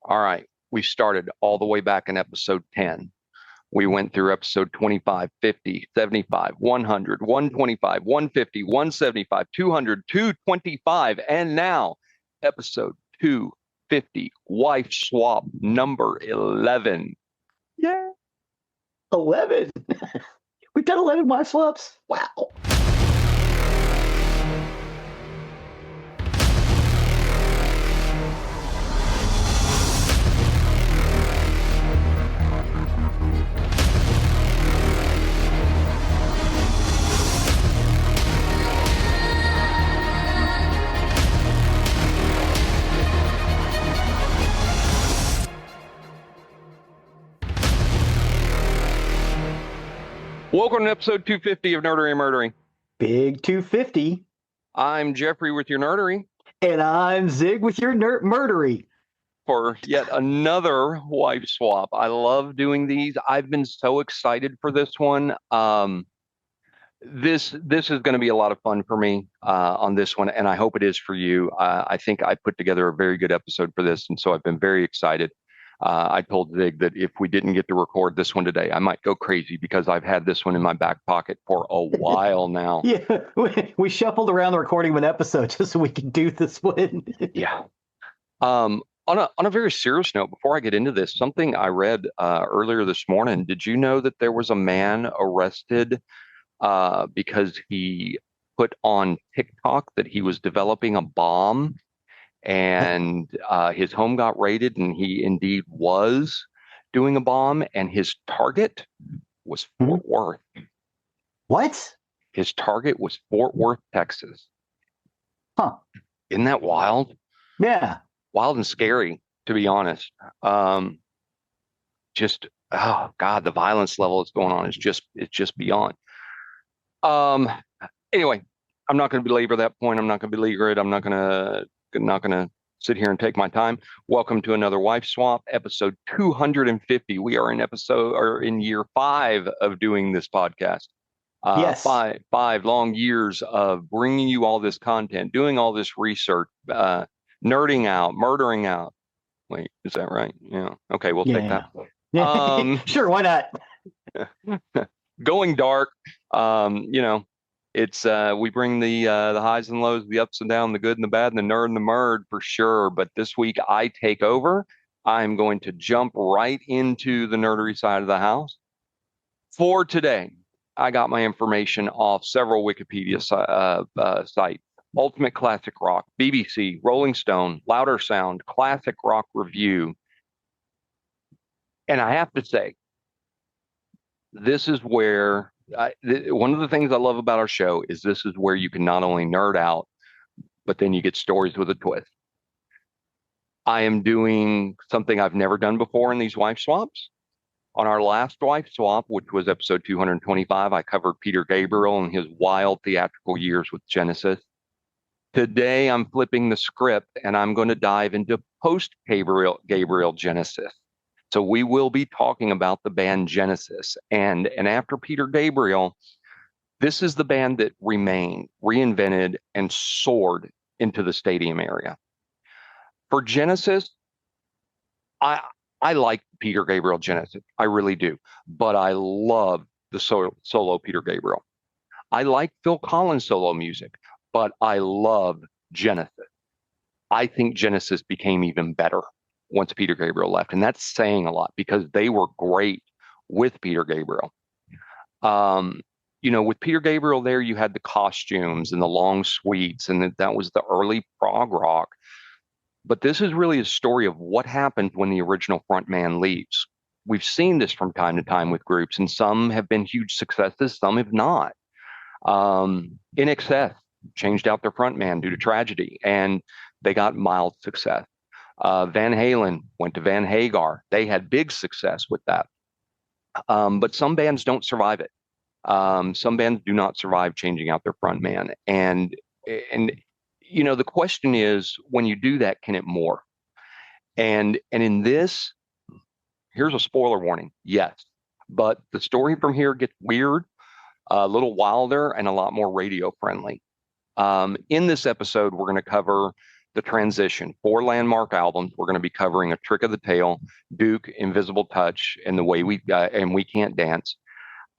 All right. We started all the way back in episode 10. We went through episode 25, 50, 75, 100, 125, 150, 175, 200, 225, and now episode 250, wife swap number 11. Yeah. 11. We've done 11 wife swaps. Wow. Welcome to episode 250 of Nerdery Murdery. Big 250. I'm Geoffrey with your Nerdery. And I'm Zig with your Murdery. For yet another wife swap. I love doing these. I've been so excited for this one. This is going to be a lot of fun for me on this one, and I hope it is for you. I think I put together a very good episode for this, and so I've been very excited. I told Zig that if we didn't get to record this one today, I might go crazy because I've had this one in my back pocket for a while now. Yeah, we shuffled around the recording of an episode just so we could do this one. Yeah. On a very serious note, before I get into this, something I read earlier this morning. Did you know that there was a man arrested because he put on TikTok that he was developing a bomb, and his home got raided, and he indeed was doing a bomb, and his target was Fort Worth. What? His target was Fort Worth, Texas. Huh. Isn't that wild? Yeah. Wild and scary, to be honest. Just, oh God, the violence level that's going on is just beyond. Anyway, I'm not going to belabor that point. I'm not going to belabor it. I'm not going to sit here and take my time. Welcome to another wife swap, episode 250. We are in year 5 of doing this podcast. Yes. Five long years of bringing you all this content, doing all this research, nerding out, murdering out. Wait, is that right? Yeah. Okay, we'll take that. Sure, why not? Going dark. It's we bring the highs and lows, the ups and downs, the good and the bad, and the nerd and the murd for sure. But this week I take over. I'm going to jump right into the nerdery side of the house. For today, I got my information off several Wikipedia sites. Ultimate Classic Rock, BBC, Rolling Stone, Louder Sound, Classic Rock Review. And I have to say, this is where one of the things I love about our show is this is where you can not only nerd out, but then you get stories with a twist. I am doing something I've never done before in these wife swaps. On our last wife swap, which was episode 225, I covered Peter Gabriel and his wild theatrical years with Genesis. Today, I'm flipping the script and I'm going to dive into post-Gabriel Genesis. So we will be talking about the band Genesis. And after Peter Gabriel, this is the band that remained, reinvented, and soared into the stadium area. For Genesis, I like Peter Gabriel Genesis. I really do. But I love the solo Peter Gabriel. I like Phil Collins solo music, but I love Genesis. I think Genesis became even better once Peter Gabriel left. And that's saying a lot because they were great with Peter Gabriel. With Peter Gabriel there, you had the costumes and the long suites, and that was the early prog rock. But this is really a story of what happened when the original frontman leaves. We've seen this from time to time with groups, and some have been huge successes, some have not. In Excess changed out their frontman due to tragedy, and they got mild success. Van Halen went to Van Hagar. They had big success with that. But some bands don't survive it. Some bands do not survive changing out their frontman. And the question is, when you do that, can it morph? And in this, here's a spoiler warning. Yes, but the story from here gets weird, a little wilder, and a lot more radio friendly. In this episode, we're going to cover the transition. 4 landmark albums. We're going to be covering A Trick of the Tail, Duke, Invisible Touch, and The Way We Can't Dance.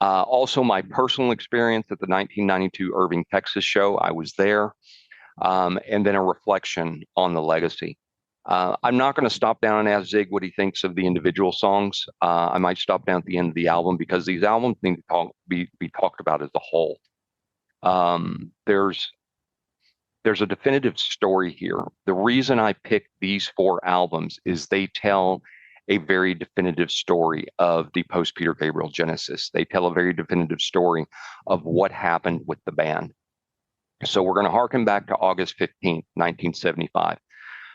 Also, my personal experience at the 1992 Irving, Texas show. I was there. And then a reflection on the legacy. I'm not going to stop down and ask Zig what he thinks of the individual songs. I might stop down at the end of the album because these albums need to be talked about as a whole. There's a definitive story here. The reason I picked these 4 albums is they tell a very definitive story of the post-Peter Gabriel Genesis. They tell a very definitive story of what happened with the band. So we're going to harken back to August 15th, 1975.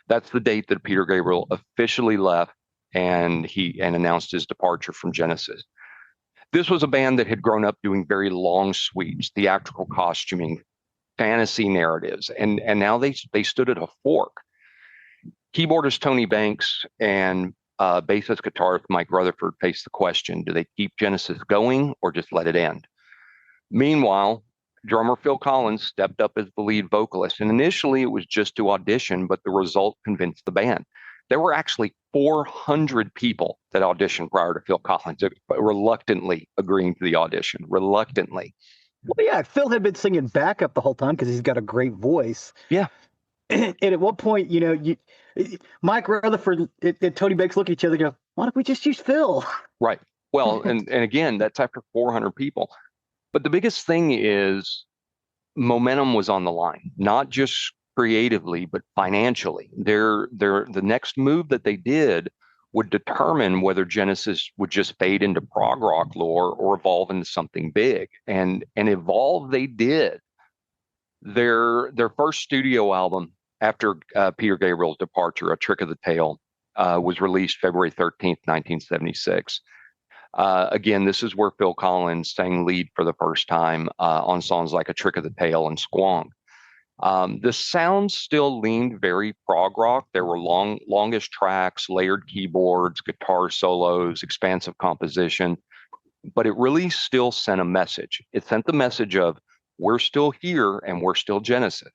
That's the date that Peter Gabriel officially left and announced his departure from Genesis. This was a band that had grown up doing very long sweeps, theatrical costuming, fantasy narratives, and now they stood at a fork. Keyboardist Tony Banks and bassist guitarist Mike Rutherford faced the question: do they keep Genesis going or just let it end? Meanwhile, drummer Phil Collins stepped up as the lead vocalist, and initially it was just to audition, but the result convinced the band. There were actually 400 people that auditioned prior to Phil Collins reluctantly agreeing to the audition. Reluctantly. Well, yeah, Phil had been singing backup the whole time because he's got a great voice. Yeah. And at one point, Mike Rutherford and Tony Banks look at each other and go, why don't we just use Phil? Right. Well, and again, that's after 400 people. But the biggest thing is momentum was on the line, not just creatively, but financially. The next move that they did would determine whether Genesis would just fade into prog rock lore or evolve into something big. And evolve they did. Their first studio album after Peter Gabriel's departure, A Trick of the Tail, was released February 13th, 1976. Again, this is where Phil Collins sang lead for the first time on songs like A Trick of the Tail and Squonk. The sound still leaned very prog rock. There were longish tracks, layered keyboards, guitar solos, expansive composition, but it really still sent a message. It sent the message of, we're still here and we're still Genesis.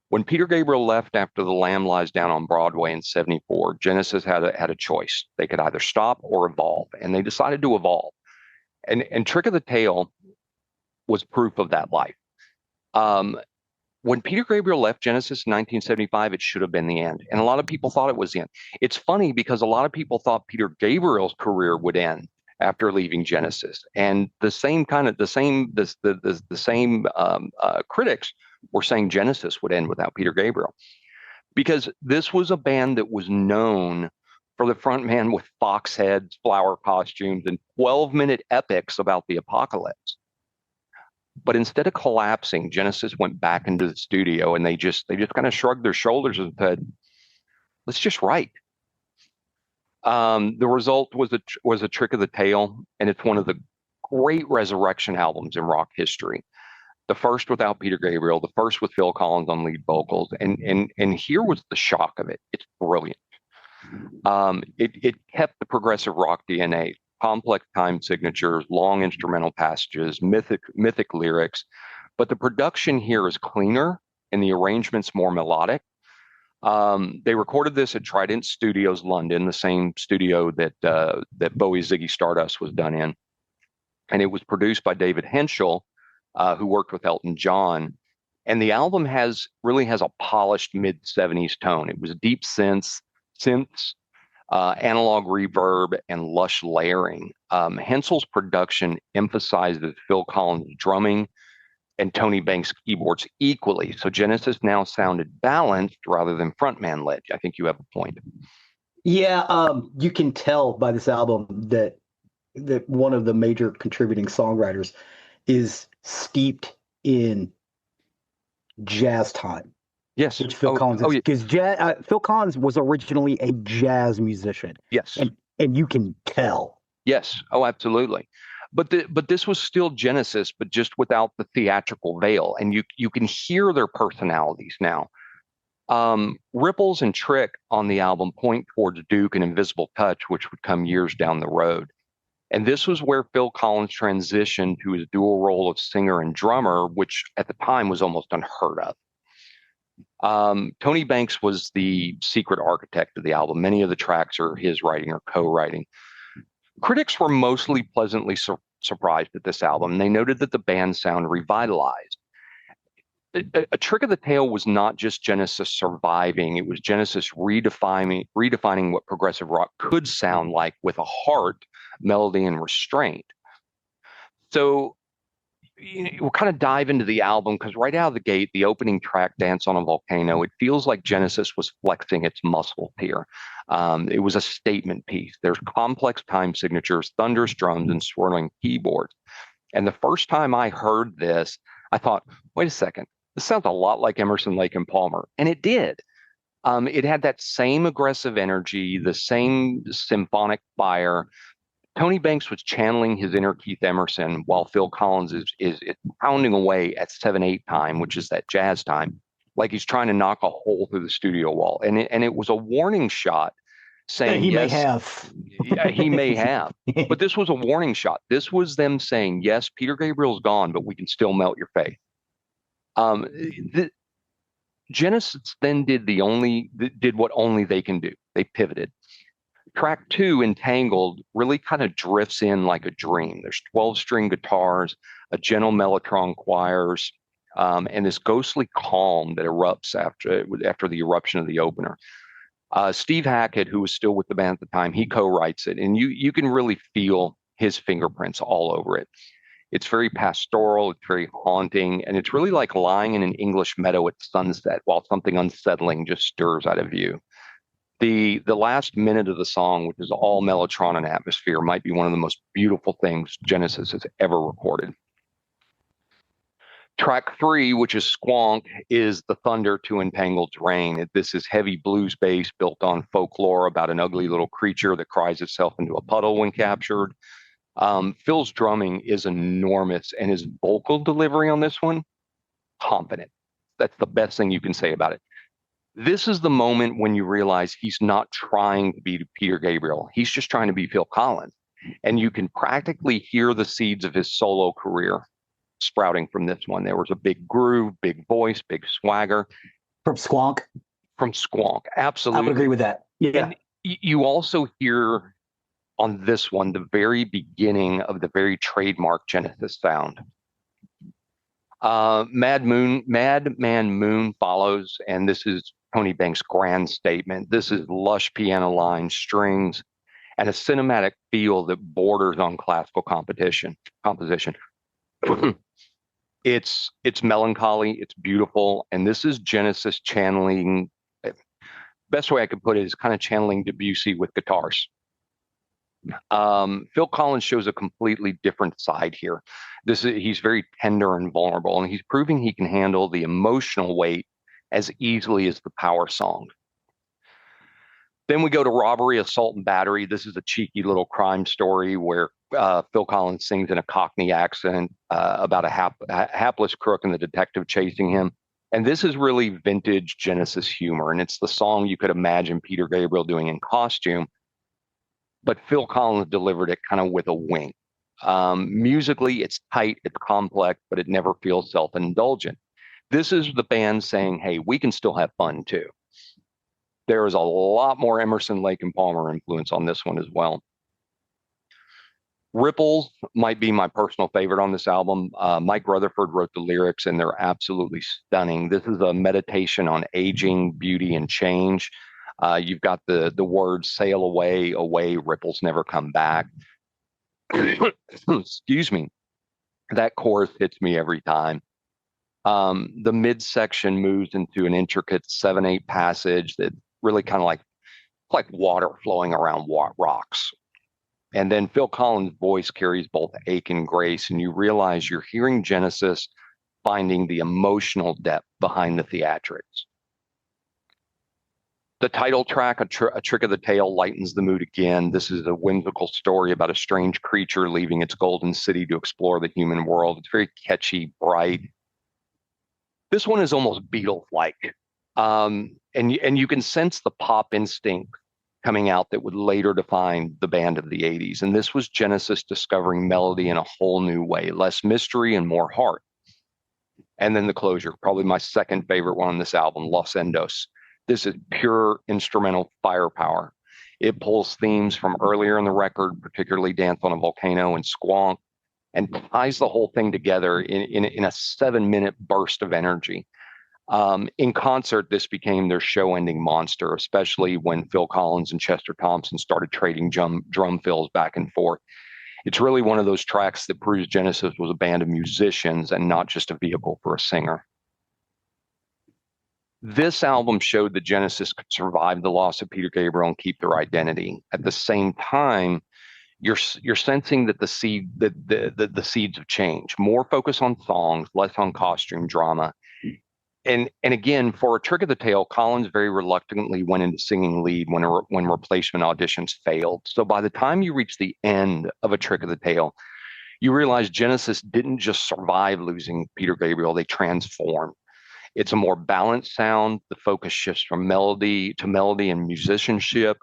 When Peter Gabriel left after The Lamb Lies Down on Broadway in 74, Genesis had a choice. They could either stop or evolve, and they decided to evolve. And Trick of the Tail was proof of that life. When Peter Gabriel left Genesis in 1975, it should have been the end. And a lot of people thought it was the end. It's funny because a lot of people thought Peter Gabriel's career would end after leaving Genesis. And the same critics were saying Genesis would end without Peter Gabriel, because this was a band that was known for the front man with fox heads, flower costumes, and 12-minute epics about the apocalypse. But instead of collapsing, Genesis went back into the studio and they just kind of shrugged their shoulders and said, let's just write. The result was a Trick of the Tail, and it's one of the great resurrection albums in rock history. The first without Peter Gabriel, the first with Phil Collins on lead vocals, and here was the shock of it. It's brilliant. It kept the progressive rock DNA, complex time signatures, long instrumental passages, mythic lyrics, but the production here is cleaner and the arrangement's more melodic. They recorded this at Trident Studios, London, the same studio that Bowie's Ziggy Stardust was done in, and it was produced by David Henschel, who worked with Elton John. And the album really has a polished mid-70s tone. It was deep synths, analog reverb, and lush layering. Hensel's production emphasizes Phil Collins' drumming and Tony Banks' keyboards equally. So Genesis now sounded balanced rather than frontman led. I think you have a point. Yeah, you can tell by this album that one of the major contributing songwriters is steeped in jazz time. Yes, which Phil Collins is, because Phil Collins was originally a jazz musician. Yes, and you can tell. Yes, absolutely. But this was still Genesis, but just without the theatrical veil, and you can hear their personalities now. Ripples and Trick on the album point towards Duke and Invisible Touch, which would come years down the road. And this was where Phil Collins transitioned to his dual role of singer and drummer, which at the time was almost unheard of. Tony Banks was the secret architect of the album. Many of the tracks are his writing or co-writing. Critics were mostly pleasantly surprised at this album. They noted that the band's sound revitalized. A trick of the tail was not just Genesis surviving, it was Genesis redefining what progressive rock could sound like with a heart, melody, and restraint. So we'll kind of dive into the album because right out of the gate, the opening track, Dance on a Volcano, it feels like Genesis was flexing its muscles here. It was a statement piece. There's complex time signatures, thunderous drums, and swirling keyboards. And the first time I heard this, I thought, wait a second, this sounds a lot like Emerson, Lake and Palmer. And it did. It had that same aggressive energy, the same symphonic fire. Tony Banks was channeling his inner Keith Emerson while Phil Collins is pounding away at 7/8 time, which is that jazz time, like he's trying to knock a hole through the studio wall. And it was a warning shot saying, he yes, may have. Yeah, he may have. But this was a warning shot. This was them saying, yes, Peter Gabriel's gone, but we can still melt your faith. Genesis then did what only they can do. They pivoted. Track 2, Entangled, really kind of drifts in like a dream. There's 12-string guitars, a gentle mellotron choirs, and this ghostly calm that erupts after the eruption of the opener. Steve Hackett, who was still with the band at the time, he co-writes it, and you can really feel his fingerprints all over it. It's very pastoral, it's very haunting, and it's really like lying in an English meadow at sunset while something unsettling just stirs out of view. The last minute of the song, which is all mellotron and atmosphere, might be one of the most beautiful things Genesis has ever recorded. Track 3, which is Squonk, is the thunder to Entangled's rain. This is heavy blues bass built on folklore about an ugly little creature that cries itself into a puddle when captured. Phil's drumming is enormous, and his vocal delivery on this one, confident. That's the best thing you can say about it. This is the moment when you realize he's not trying to be Peter Gabriel. He's just trying to be Phil Collins. And you can practically hear the seeds of his solo career sprouting from this one. There was a big groove, big voice, big swagger. From Squonk? From Squonk, absolutely. I would agree with that. Yeah. And you also hear on this one the very beginning of the very trademark Genesis sound. Madman Moon follows, and this is Tony Banks' grand statement. This is lush piano lines, strings, and a cinematic feel that borders on classical composition. It's melancholy, it's beautiful, and this is Genesis channeling. Best way I could put it is kind of channeling Debussy with guitars. Phil Collins shows a completely different side here. He's very tender and vulnerable, and he's proving he can handle the emotional weight as easily as the power song. Then we go to Robbery, Assault, and Battery. This is a cheeky little crime story where Phil Collins sings in a Cockney accent about a hapless crook and the detective chasing him. And this is really vintage Genesis humor, and it's the song you could imagine Peter Gabriel doing in costume, but Phil Collins delivered it kind of with a wink. Musically, it's tight, it's complex, but it never feels self-indulgent. This is the band saying, hey, we can still have fun too. There is a lot more Emerson, Lake and Palmer influence on this one as well. Ripples might be my personal favorite on this album. Mike Rutherford wrote the lyrics, and they're absolutely stunning. This is a meditation on aging, beauty, and change. You've got the words sail away, away, ripples never come back. Excuse me. That chorus hits me every time. The midsection moves into an intricate 7/8 passage that really kind of like water flowing around rocks. And then Phil Collins' voice carries both ache and grace, and you realize you're hearing Genesis finding the emotional depth behind the theatrics. The title track, A Trick of the Tail, lightens the mood again. This is a whimsical story about a strange creature leaving its golden city to explore the human world. It's very catchy, bright. This one is almost Beatles-like. And you can sense the pop instinct coming out that would later define the band of the 80s. And this was Genesis discovering melody in a whole new way, less mystery and more heart. And then the closure, probably my second favorite one on this album, Los Endos. This is pure instrumental firepower. It pulls themes from earlier in the record, particularly Dance on a Volcano and Squonk, and ties the whole thing together in a 7-minute burst of energy. In concert, this became their show-ending monster, especially when Phil Collins and Chester Thompson started trading drum fills back and forth. It's really one of those tracks that proves Genesis was a band of musicians and not just a vehicle for a singer. This album showed that Genesis could survive the loss of Peter Gabriel and keep their identity. At the same time, you're sensing that the seeds of change, more focus on songs, less on costume drama. And again, for A Trick of the Tail, Collins very reluctantly went into singing lead when replacement auditions failed. So by the time you reach the end of A Trick of the Tail, you realize Genesis didn't just survive losing Peter Gabriel, they transformed. It's a more balanced sound. The focus shifts from melody and musicianship.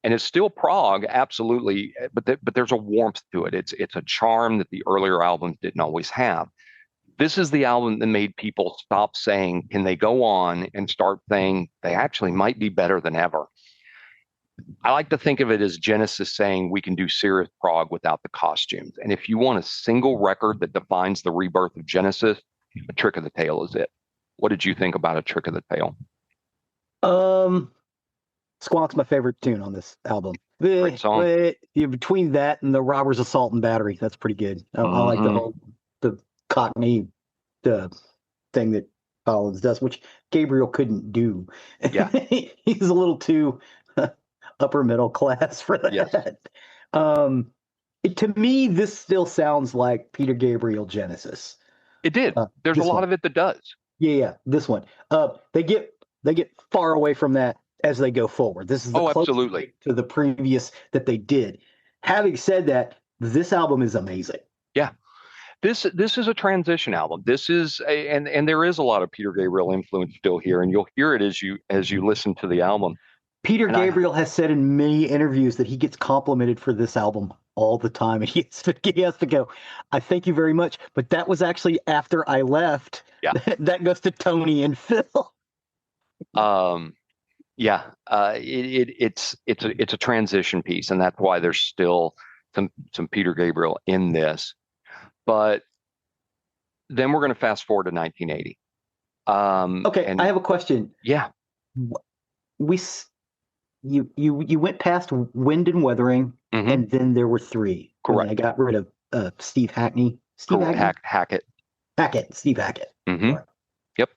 And it's still prog, absolutely, but there's a warmth to it. It's a charm that the earlier albums didn't always have. This is the album that made people stop saying, can they go on, and start saying they actually might be better than ever. I like to think of it as Genesis saying we can do serious prog without the costumes. And if you want a single record that defines the rebirth of Genesis, A Trick of the Tail is it. What did you think about A Trick of the Tail? Squonk's my favorite tune on this album. Great song. Between that and the Robbers Assault and Battery, that's pretty good. I like the Cockney thing that Collins does, which Gabriel couldn't do. Yeah. He's a little too upper middle class for that. Yes. To me, this still sounds like Peter Gabriel Genesis. It did. There's a lot of it that does. Yeah, this one. They get far away from that as they go forward. This is the absolutely to the previous that they did. Having said that, this album is amazing. Yeah. This is a transition album. This is and there is a lot of Peter Gabriel influence still here, and you'll hear it as you listen to the album. Peter Gabriel has said in many interviews that he gets complimented for this album all the time, and he has to go, I thank you very much, but that was actually after I left. Yeah. That goes to Tony and Phil. It's a transition piece, and that's why there's still some Peter Gabriel in this. But then we're going to fast forward to 1980. Okay, I have a question. Yeah. You went past Wind and Weathering, and then there were three. Correct. I got rid of Steve Hackney. Hackett. Steve Hackett. Mm-hmm. Yep.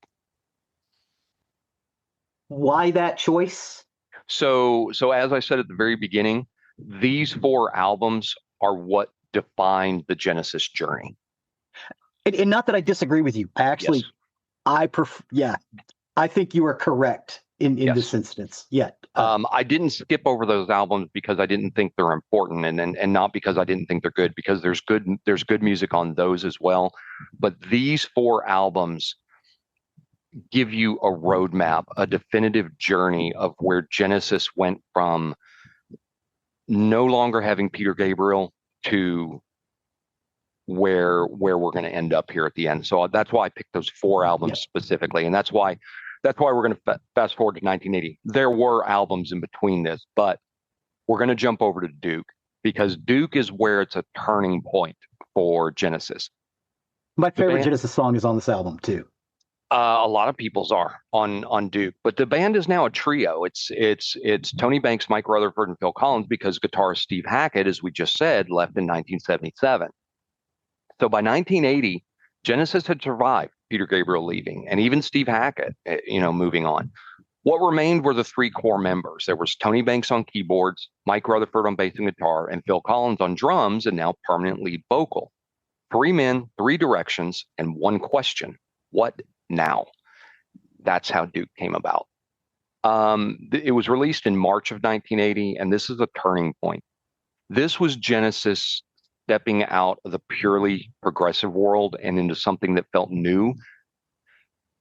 Why that choice? So as I said at the very beginning, these 4 albums are what defined the Genesis journey. And not that I disagree with you. I actually, yes. I think you are correct in this instance. Yeah. I didn't skip over those albums because I didn't think they're important, and not because I didn't think they're good, because there's good music on those as well. But these 4 albums give you a roadmap, a definitive journey of where Genesis went from no longer having Peter Gabriel to where we're going to end up here at the end. So that's why I picked those 4 albums specifically, and that's why we're going to fast forward to 1980. There were albums in between this, but we're going to jump over to Duke, because Duke is where it's a turning point for Genesis. My favorite Genesis song is on this album too. A lot of people's are on Duke, but the band is now a trio. It's Tony Banks, Mike Rutherford, and Phil Collins, because guitarist Steve Hackett, as we just said, left in 1977. So by 1980, Genesis had survived Peter Gabriel leaving, and even Steve Hackett, moving on. What remained were the 3 core members. There was Tony Banks on keyboards, Mike Rutherford on bass and guitar, and Phil Collins on drums, and now permanent lead vocal. 3 men, 3 directions, and 1 question: what now? That's how Duke came about. It was released in March of 1980, and this is a turning point. This was Genesis stepping out of the purely progressive world and into something that felt new.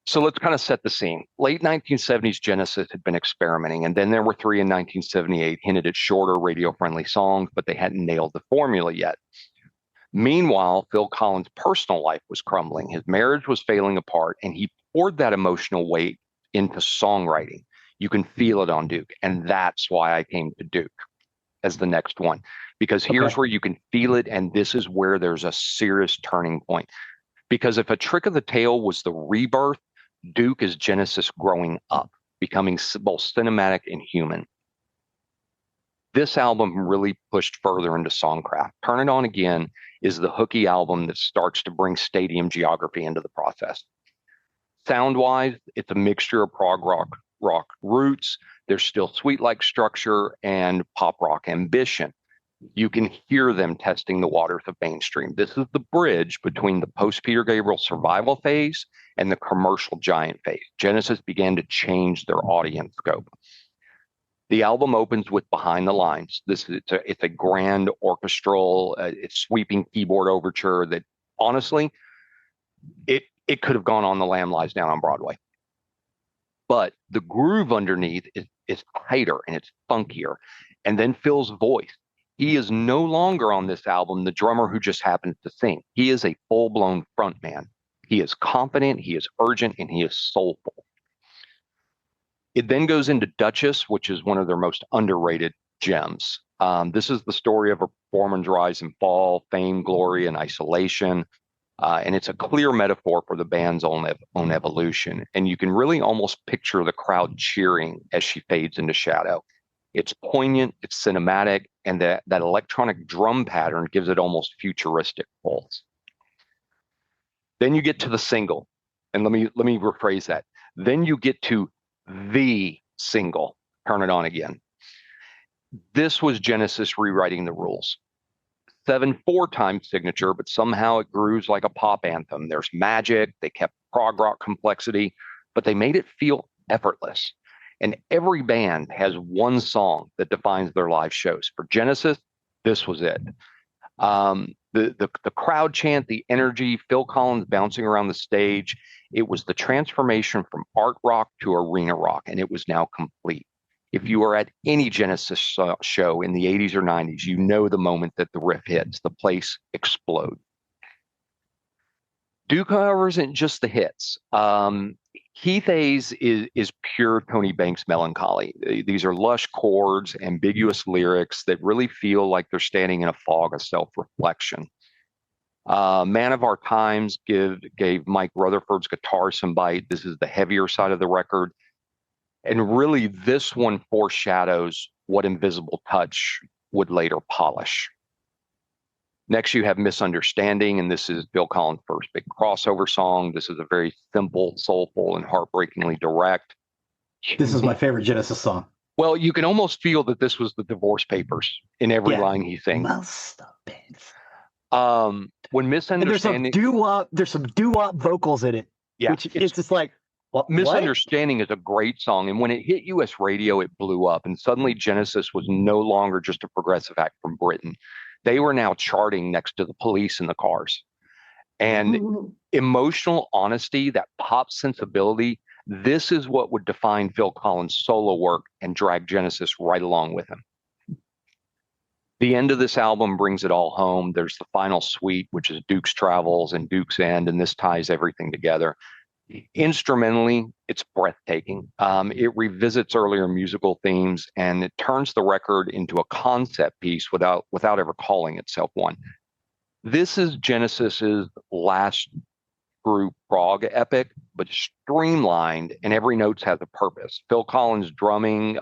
So let's kind of set the scene. Late 1970s, Genesis had been experimenting, and then there were 3 in 1978, hinted at shorter radio-friendly songs, but they hadn't nailed the formula yet. Meanwhile, Phil Collins' personal life was crumbling. His marriage was failing apart, and he poured that emotional weight into songwriting. You can feel it on Duke. And that's why I came to Duke as the next one, because here's where you can feel it. And this is where there's a serious turning point. Because if A Trick of the Tail was the rebirth, Duke is Genesis growing up, becoming both cinematic and human. This album really pushed further into songcraft. Turn It On Again is the hooky album that starts to bring stadium geography into the process. Sound-wise, it's a mixture of prog rock roots. There's still Sweet-like structure and pop rock ambition. You can hear them testing the waters of mainstream. This is the bridge between the post-Peter Gabriel survival phase and the commercial giant phase. Genesis began to change their audience scope. The album opens with Behind the Lines. It's a grand orchestral, it's sweeping keyboard overture that honestly, it could have gone on The Lamb Lies Down on Broadway. But the groove underneath is tighter and it's funkier. And then Phil's voice. He is no longer on this album the drummer who just happens to sing. He is a full-blown frontman. He is confident, he is urgent, and he is soulful. It then goes into Duchess, which is one of their most underrated gems. This is the story of a performer's rise and fall, fame, glory, and isolation. And it's a clear metaphor for the band's own evolution. And you can really almost picture the crowd cheering as she fades into shadow. It's poignant, it's cinematic, and that electronic drum pattern gives it almost futuristic pulse. Then you get to the single, and let me rephrase that. Then you get to the single, Turn It On Again. This was Genesis rewriting the rules. 7/4 signature, but somehow it grooves like a pop anthem. There's magic, they kept prog rock complexity, but they made it feel effortless. And every band has one song that defines their live shows. For Genesis, this was it. The crowd chant, the energy, Phil Collins bouncing around the stage. It was the transformation from art rock to arena rock, and it was now complete. If you are at any Genesis show in the 80s or 90s, you know the moment that the riff hits, the place explodes. Duke, however, isn't just the hits. Keith A's is pure Tony Banks melancholy. These are lush chords, ambiguous lyrics that really feel like they're standing in a fog of self-reflection. Man of Our Times gave Mike Rutherford's guitar some bite. This is the heavier side of the record. And really, this one foreshadows what Invisible Touch would later polish. Next, you have Misunderstanding, and this is Phil Collins' first big crossover song. This is a very simple, soulful, and heartbreakingly direct. This is my favorite Genesis song. Well, you can almost feel that this was the divorce papers in every line he sings. When Misunderstanding, and there's some doo-wop vocals in it. Yeah, which it's just like Misunderstanding is a great song, and when it hit U.S. radio, it blew up, and suddenly Genesis was no longer just a progressive act from Britain. They were now charting next to the Police and the Cars. And emotional honesty, that pop sensibility, this is what would define Phil Collins' solo work and drag Genesis right along with him. The end of this album brings it all home. There's the final suite, which is Duke's Travels and Duke's End, and this ties everything together. Instrumentally, it's breathtaking. It revisits earlier musical themes, and it turns the record into a concept piece without ever calling itself one. This is Genesis's last true prog epic, but streamlined, and every note has a purpose. Phil Collins' drumming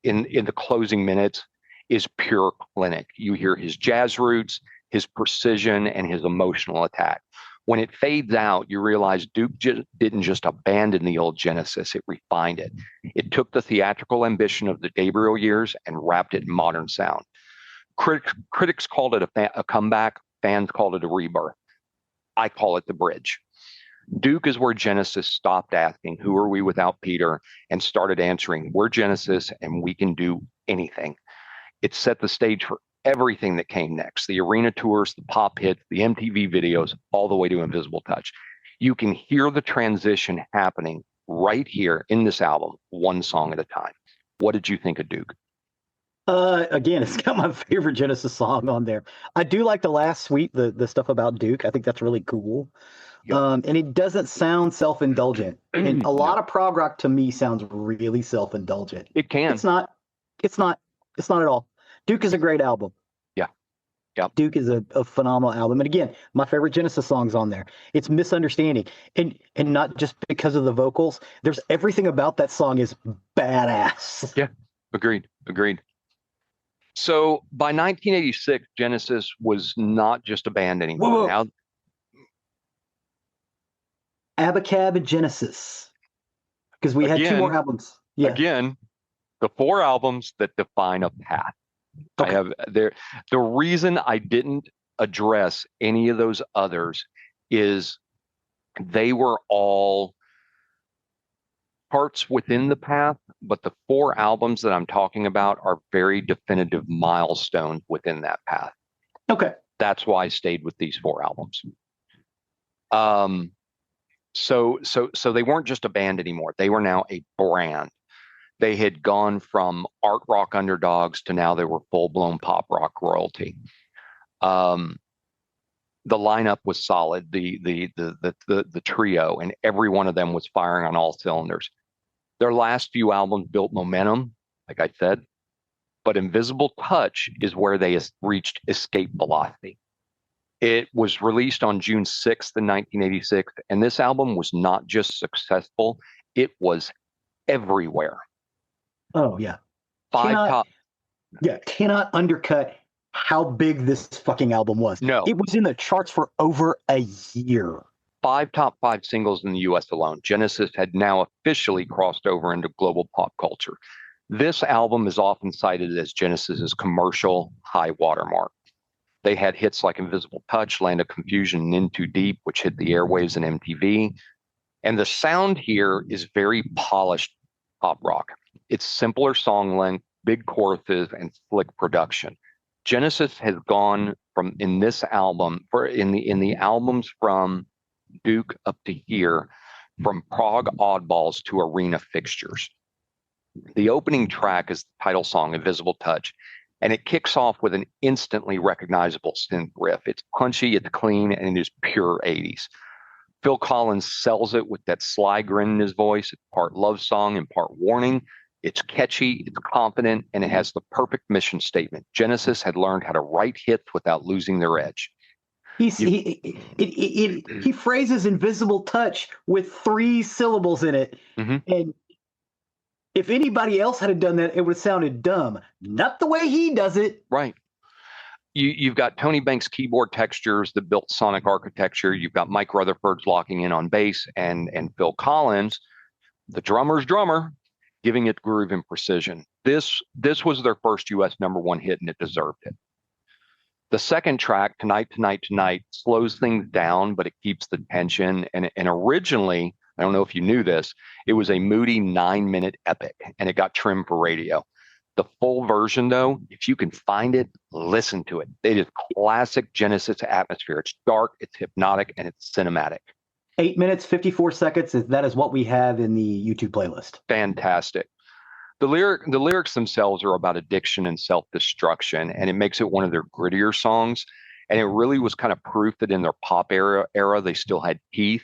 in the closing minutes is pure clinic. You hear his jazz roots, his precision, and his emotional attack. When it fades out, you realize Duke didn't just abandon the old Genesis, it refined it. It took the theatrical ambition of the Gabriel years and wrapped it in modern sound. Critics called it a comeback, fans called it a rebirth. I call it the bridge. Duke is where Genesis stopped asking, who are we without Peter, and started answering, we're Genesis and we can do anything. It set the stage for everything that came next, the arena tours, the pop hits, the MTV videos, all the way to Invisible Touch. You can hear the transition happening right here in this album, one song at a time. What did you think of Duke? Again, it's got my favorite Genesis song on there. I do like the last suite, the stuff about Duke. I think that's really cool. Yep. And it doesn't sound self-indulgent. And a lot No, of prog rock to me sounds really self-indulgent. it can. It's not. It's not. It's not at all. Duke is a great album. Yeah. Yep. Duke is a phenomenal album. And again, my favorite Genesis song's on there. It's Misunderstanding. And not just because of the vocals. There's everything about that song is badass. Yeah. Agreed. Agreed. So by 1986, Genesis was not just a band anymore. Whoa, whoa. Now, Abacab and Genesis. Because we had two Again- more albums. Yeah. again, the 4 albums that define a path. I Okay. have there. The reason I didn't address any of those others is they were all parts within the path, but the 4 albums that I'm talking about are very definitive milestones within that path. Okay. That's why I stayed with these 4 albums. So they weren't just a band anymore. They were now a brand. They had gone from art rock underdogs to now they were full-blown pop rock royalty. The lineup was solid. The trio, and every one of them was firing on all cylinders. Their last few albums built momentum, like I said, but Invisible Touch is where they reached escape velocity. It was released on June 6th in 1986, and this album was not just successful, it was everywhere. Oh yeah. 5 Cannot- top. Yeah. Cannot undercut how big this fucking album was. No. It was in the charts for over a year. 5 top 5 singles in the US alone. Genesis had now officially crossed over into global pop culture. This album is often cited as Genesis's commercial high watermark. They had hits like Invisible Touch, Land of Confusion, and In Too Deep, which hit the airwaves and MTV. And the sound here is very polished pop rock. It's simpler song length, big choruses, and slick production. Genesis has gone from in this album in the albums from Duke up to here, from prog oddballs to arena fixtures. The opening track is the title song, Invisible Touch, and it kicks off with an instantly recognizable synth riff. It's punchy, it's clean, and it is pure 80s. Phil Collins sells it with that sly grin in his voice. It's part love song and part warning. It's catchy, it's confident, and it has the perfect mission statement. Genesis had learned how to write hits without losing their edge. He phrases Invisible Touch with 3 syllables in it. Mhm. And if anybody else had done that, it would have sounded dumb. Not the way he does it. Right. You've got Tony Banks' keyboard textures that built sonic architecture. You've got Mike Rutherford's locking in on bass, and Phil Collins, the drummer's drummer, giving it groove and precision. This was their first U.S. #1 hit, and it deserved it. The second track, Tonight, Tonight, Tonight, slows things down, but it keeps the tension. And originally, I don't know if you knew this, it was a moody 9-minute epic, and it got trimmed for radio. The full version, though, if you can find it, listen to it. It is classic Genesis atmosphere. It's dark, it's hypnotic, and it's cinematic. 8 minutes, 54 seconds. That is what we have in the YouTube playlist. Fantastic. The lyrics themselves are about addiction and self-destruction, and it makes it one of their grittier songs. And it really was kind of proof that in their pop era they still had teeth.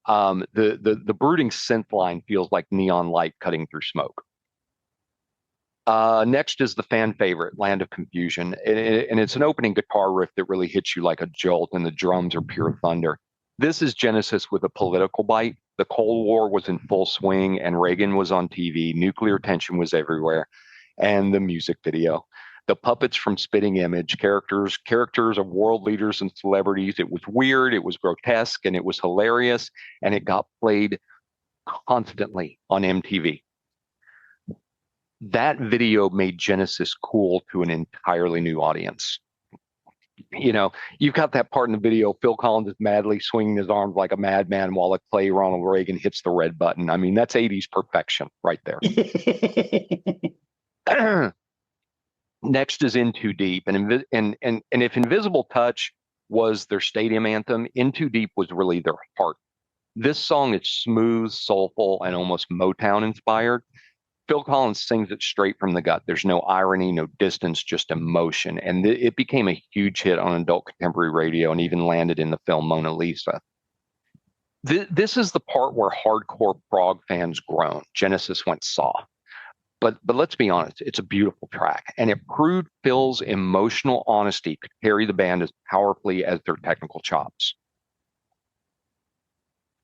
The brooding synth line feels like neon light cutting through smoke. Next is the fan favorite, Land of Confusion. And it's an opening guitar riff that really hits you like a jolt, and the drums are pure thunder. This is Genesis with a political bite. The Cold War was in full swing, and Reagan was on TV. Nuclear tension was everywhere. And the music video. The puppets from Spitting Image, characters of world leaders and celebrities. It was weird, it was grotesque, and it was hilarious, and it got played constantly on MTV. That video made Genesis cool to an entirely new audience. You know, you've got that part in the video, Phil Collins is madly swinging his arms like a madman while Clay Ronald Reagan hits the red button. I mean, that's 80s perfection right there. Next is In Too Deep. And if Invisible Touch was their stadium anthem, In Too Deep was really their heart. This song is smooth, soulful, and almost Motown inspired. Phil Collins sings it straight from the gut. There's no irony, no distance, just emotion. And it became a huge hit on adult contemporary radio and even landed in the film Mona Lisa. This is the part where hardcore prog fans groan. Genesis went soft. But let's be honest, it's a beautiful track. And it proved Phil's emotional honesty could carry the band as powerfully as their technical chops.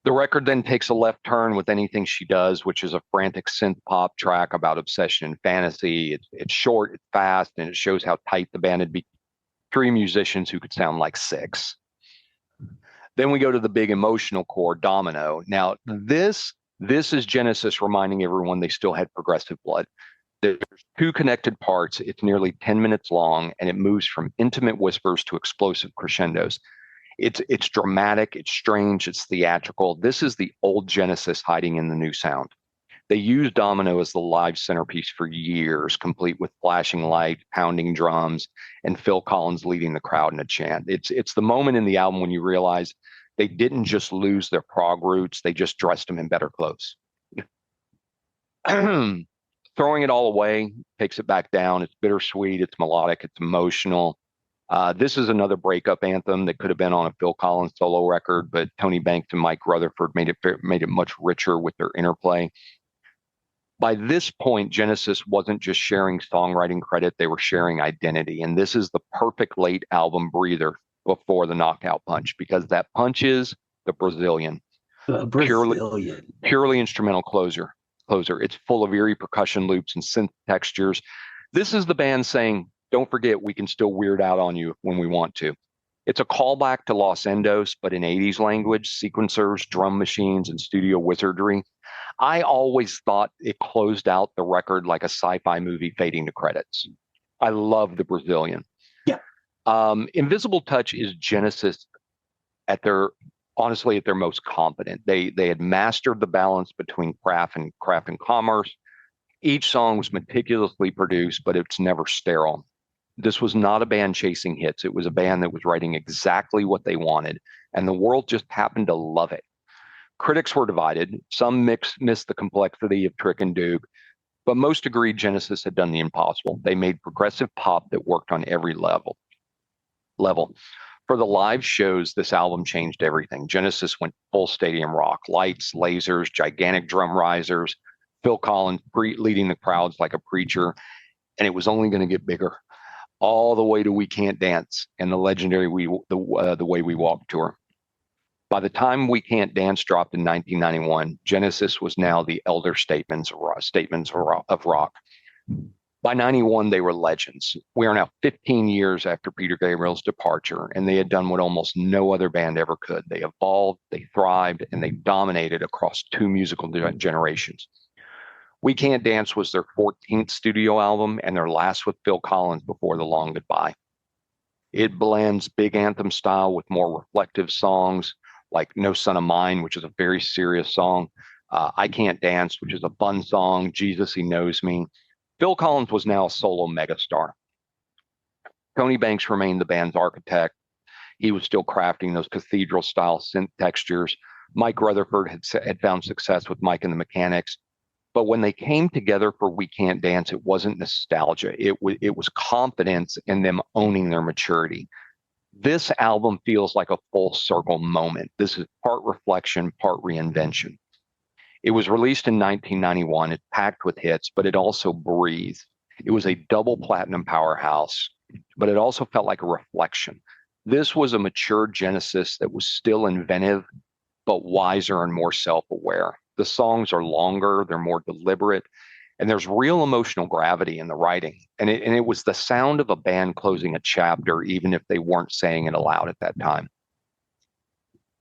The record then takes a left turn with Anything She Does, which is a frantic synth pop track about obsession and fantasy. It's short, it's fast, and it shows how tight the band had been. 3 musicians who could sound like 6. Then we go to the big emotional core, Domino. Now, this is Genesis reminding everyone they still had progressive blood. There's 2 connected parts. It's nearly 10 minutes long, and it moves from intimate whispers to explosive crescendos. It's dramatic, it's strange, it's theatrical. This is the old Genesis hiding in the new sound. They used Domino as the live centerpiece for years, complete with flashing lights, pounding drums, and Phil Collins leading the crowd in a chant. It's the moment in the album when you realize they didn't just lose their prog roots, they just dressed them in better clothes. Throwing it all away takes it back down. It's bittersweet, it's melodic, it's emotional. This is another breakup anthem that could have been on a Phil Collins solo record, but Tony Banks and Mike Rutherford made it much richer with their interplay. By this point, Genesis wasn't just sharing songwriting credit, they were sharing identity. And this is the perfect late album breather before the knockout punch, because that punch is the Brazilian. Purely instrumental closer. It's full of eerie percussion loops and synth textures. This is the band saying, don't forget, we can still weird out on you when we want to. It's a callback to Los Endos, but in 80s language, sequencers, drum machines, and studio wizardry. I always thought it closed out the record like a sci-fi movie fading to credits. I love the Brazilian. Yeah. Invisible Touch is Genesis at their most competent. They had mastered the balance between craft and commerce. Each song was meticulously produced, but it's never sterile. This was not a band chasing hits. It was a band that was writing exactly what they wanted, and the world just happened to love it. Critics were divided. Some missed the complexity of Trick and Duke, but most agreed Genesis had done the impossible. They made progressive pop that worked on every level. For the live shows, this album changed everything. Genesis went full stadium rock, lights, lasers, gigantic drum risers, Phil Collins leading the crowds like a preacher, and it was only going to get bigger, all the way to We Can't Dance and the legendary The Way We Walk tour. By the time We Can't Dance dropped in 1991, Genesis was now the elder statements of rock. By 91, they were legends. We are now 15 years after Peter Gabriel's departure, and they had done what almost no other band ever could. They evolved, they thrived, and they dominated across 2 musical generations. We Can't Dance was their 14th studio album and their last with Phil Collins before the long goodbye. It blends big anthem style with more reflective songs like No Son of Mine, which is a very serious song, I Can't Dance, which is a fun song, Jesus, He Knows Me. Phil Collins was now a solo megastar. Tony Banks remained the band's architect. He was still crafting those cathedral-style synth textures. Mike Rutherford had found success with Mike and the Mechanics. But when they came together for We Can't Dance, it wasn't nostalgia. It was confidence in them owning their maturity. This album feels like a full circle moment. This is part reflection, part reinvention. It was released in 1991. It's packed with hits, but it also breathed. It was a double platinum powerhouse, but it also felt like a reflection. This was a mature Genesis that was still inventive, but wiser and more self-aware. The songs are longer, they're more deliberate, and there's real emotional gravity in the writing. And it was the sound of a band closing a chapter, even if they weren't saying it aloud at that time.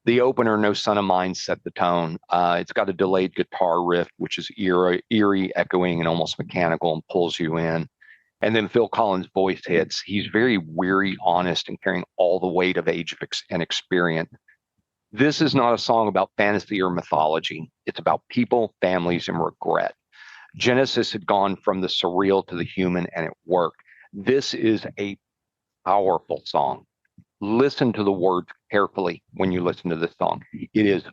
The opener, No Son of Mine, set the tone. It's got a delayed guitar riff, which is eerie, echoing, and almost mechanical, and pulls you in. And then Phil Collins' voice hits. He's very weary, honest, and carrying all the weight of age and experience. This is not a song about fantasy or mythology. It's about people, families, and regret. Genesis had gone from the surreal to the human, and it worked. This is a powerful song. Listen to the words carefully when you listen to this song. It is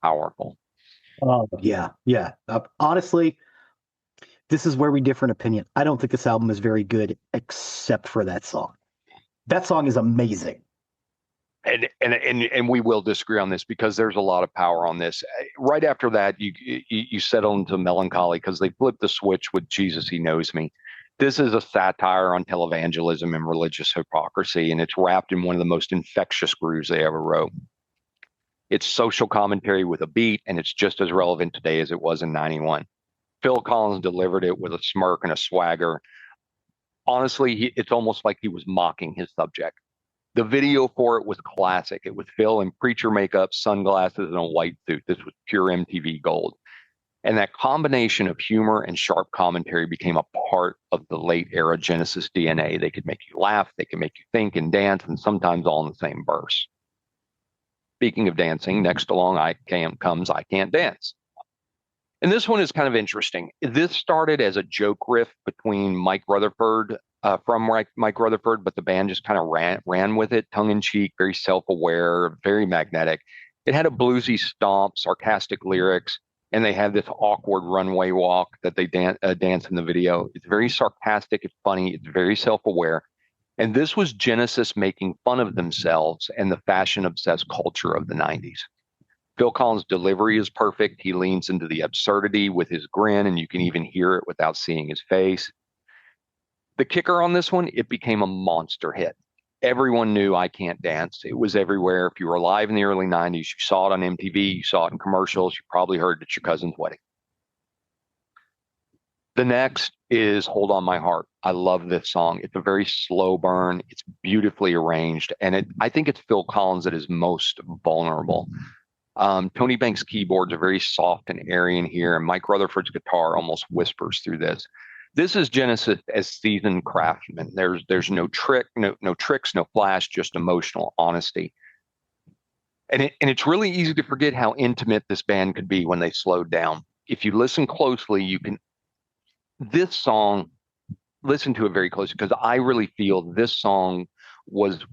powerful. Oh, yeah. Honestly, this is where we differ in opinion. I don't think this album is very good except for that song. That song is amazing. And we will disagree on this because there's a lot of power on this. Right after that, you settle into melancholy because they flipped the switch with Jesus, He Knows Me. This is a satire on televangelism and religious hypocrisy, and it's wrapped in one of the most infectious grooves they ever wrote. It's social commentary with a beat, and it's just as relevant today as it was in 91. Phil Collins delivered it with a smirk and a swagger. Honestly, it's almost like he was mocking his subject. The video for it was classic. It was Phil in preacher makeup, sunglasses, and a white suit. This was pure MTV gold. And that combination of humor and sharp commentary became a part of the late era Genesis DNA. They could make you laugh, they could make you think and dance, and sometimes all in the same verse. Speaking of dancing, next along comes I Can't Dance. And this one is kind of interesting. This started as a joke riff between Mike Rutherford, Mike Rutherford, but the band just kind of ran with it, tongue in cheek, very self-aware, very magnetic. It had a bluesy stomp, sarcastic lyrics, and they had this awkward runway walk that they dance in the video. It's very sarcastic, it's funny, it's very self-aware. And this was Genesis making fun of themselves and the fashion-obsessed culture of the 90s. Phil Collins' delivery is perfect. He leans into the absurdity with his grin, and you can even hear it without seeing his face. The kicker on this one, it became a monster hit. Everyone knew I Can't Dance. It was everywhere. If you were alive in the early 90s, you saw it on MTV, you saw it in commercials, you probably heard it at your cousin's wedding. The next is Hold On My Heart. I love this song. It's a very slow burn. It's beautifully arranged. And I think it's Phil Collins at his most vulnerable. Tony Banks' keyboards are very soft and airy in here, and Mike Rutherford's guitar almost whispers through this. This is Genesis as seasoned craftsmen. There's no tricks, no flash, just emotional honesty. And it's really easy to forget how intimate this band could be when they slowed down. If you listen closely, you can. This song, listen to it very closely because I really feel this song was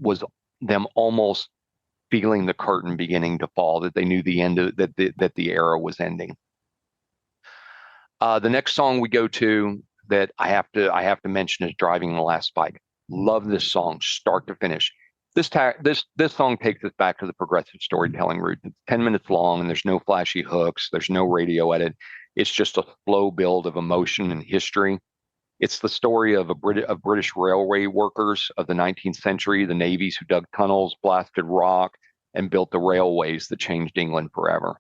them almost feeling the curtain beginning to fall, that they knew the end of that the era was ending. The next song we go to that I have to mention is Driving the Last Spike. Love this song, start to finish. This song takes us back to the progressive storytelling route. It's 10 minutes long, and there's no flashy hooks. There's no radio edit. It's just a slow build of emotion and history. It's the story of British railway workers of the 19th century, the navies who dug tunnels, blasted rock, and built the railways that changed England forever.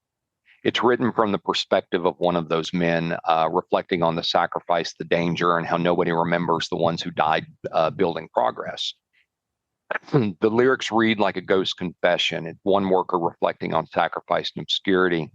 It's written from the perspective of one of those men, reflecting on the sacrifice, the danger, and how nobody remembers the ones who died building progress. The lyrics read like a ghost confession. It's one worker reflecting on sacrifice and obscurity.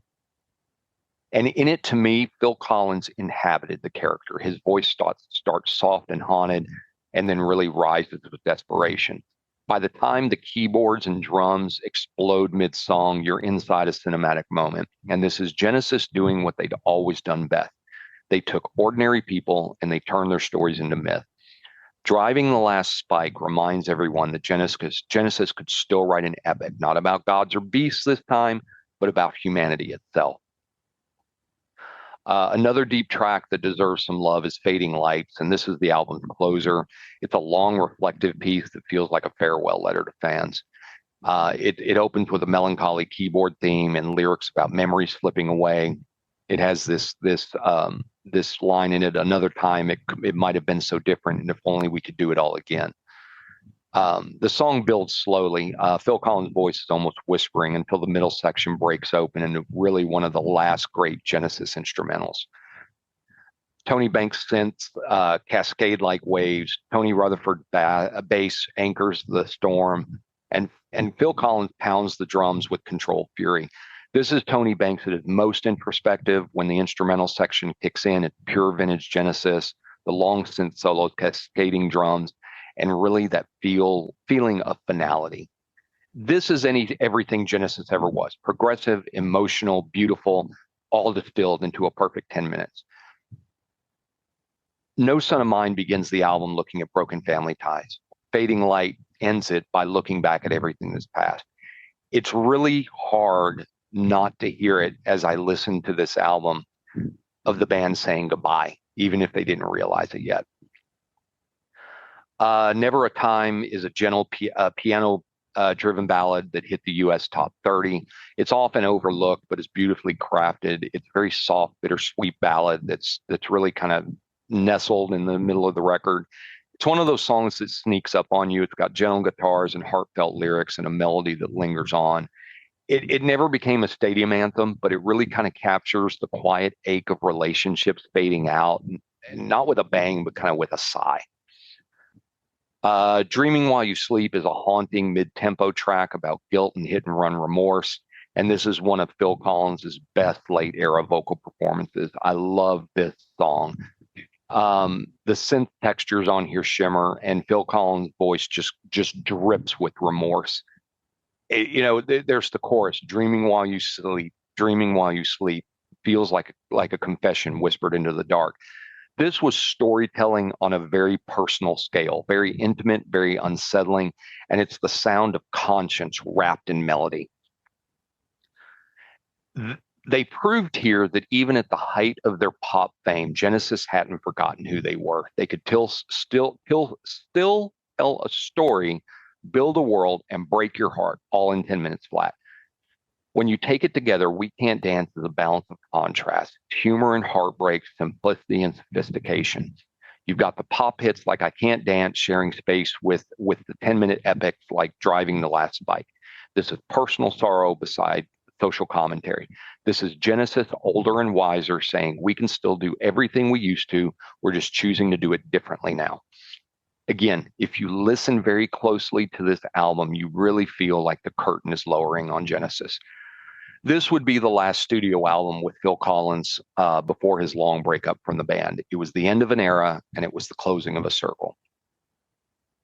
And in it, to me, Phil Collins inhabited the character. His voice starts soft and haunted and then really rises with desperation. By the time the keyboards and drums explode mid-song, you're inside a cinematic moment. And this is Genesis doing what they'd always done best. They took ordinary people and they turned their stories into myth. Driving the Last Spike reminds everyone that Genesis could still write an epic, not about gods or beasts this time, but about humanity itself. Another deep track that deserves some love is Fading Lights, and this is the album's closer. It's a long, reflective piece that feels like a farewell letter to fans. It opens with a melancholy keyboard theme and lyrics about memories slipping away. It has this line in it, another time it might have been so different, and if only we could do it all again. The song builds slowly. Phil Collins' voice is almost whispering until the middle section breaks open into really one of the last great Genesis instrumentals. Tony Banks' synths cascade like waves. Tony Rutherford bass anchors the storm, and Phil Collins pounds the drums with controlled fury. This is Tony Banks at his most introspective. When the instrumental section kicks in, it's pure vintage Genesis, the long synth solos, cascading drums, and really that feeling of finality. This is everything Genesis ever was: progressive, emotional, beautiful, all distilled into a perfect 10 minutes. No Son of Mine begins the album looking at broken family ties. Fading Light ends it by looking back at everything that's passed. It's really hard not to hear it as I listen to this album of the band saying goodbye. even if they didn't realize it yet. Never a Time is a gentle piano driven ballad that hit the U.S. top 30. It's often overlooked, but it's beautifully crafted. It's a very soft, bittersweet ballad that's really kind of nestled in the middle of the record. It's one of those songs that sneaks up on you. It's got gentle guitars and heartfelt lyrics and a melody that lingers on. It never became a stadium anthem, but it really kind of captures the quiet ache of relationships fading out, and not with a bang, but kind of with a sigh. Dreaming While You Sleep is a haunting mid-tempo track about guilt and hit and run remorse. And this is one of Phil Collins's best late era vocal performances. I love this song. The synth textures on here shimmer, and Phil Collins' voice just drips with remorse. There's the chorus, dreaming while you sleep, feels like a confession whispered into the dark. This was storytelling on a very personal scale, very intimate, very unsettling, and it's the sound of conscience wrapped in melody. They proved here that even at the height of their pop fame, Genesis hadn't forgotten who they were. They could still tell a story, build a world, and break your heart all in 10 minutes flat. When you take it together, We Can't Dance is a balance of contrast, humor and heartbreak, simplicity and sophistication. You've got the pop hits like I Can't Dance sharing space with the 10-minute epics like Driving the Last Bike. This is personal sorrow beside social commentary. This is Genesis older and wiser saying we can still do everything we used to. We're just choosing to do it differently now. Again, if you listen very closely to this album, you really feel like the curtain is lowering on Genesis. This would be the last studio album with Phil Collins before his long breakup from the band. It was the end of an era, and it was the closing of a circle.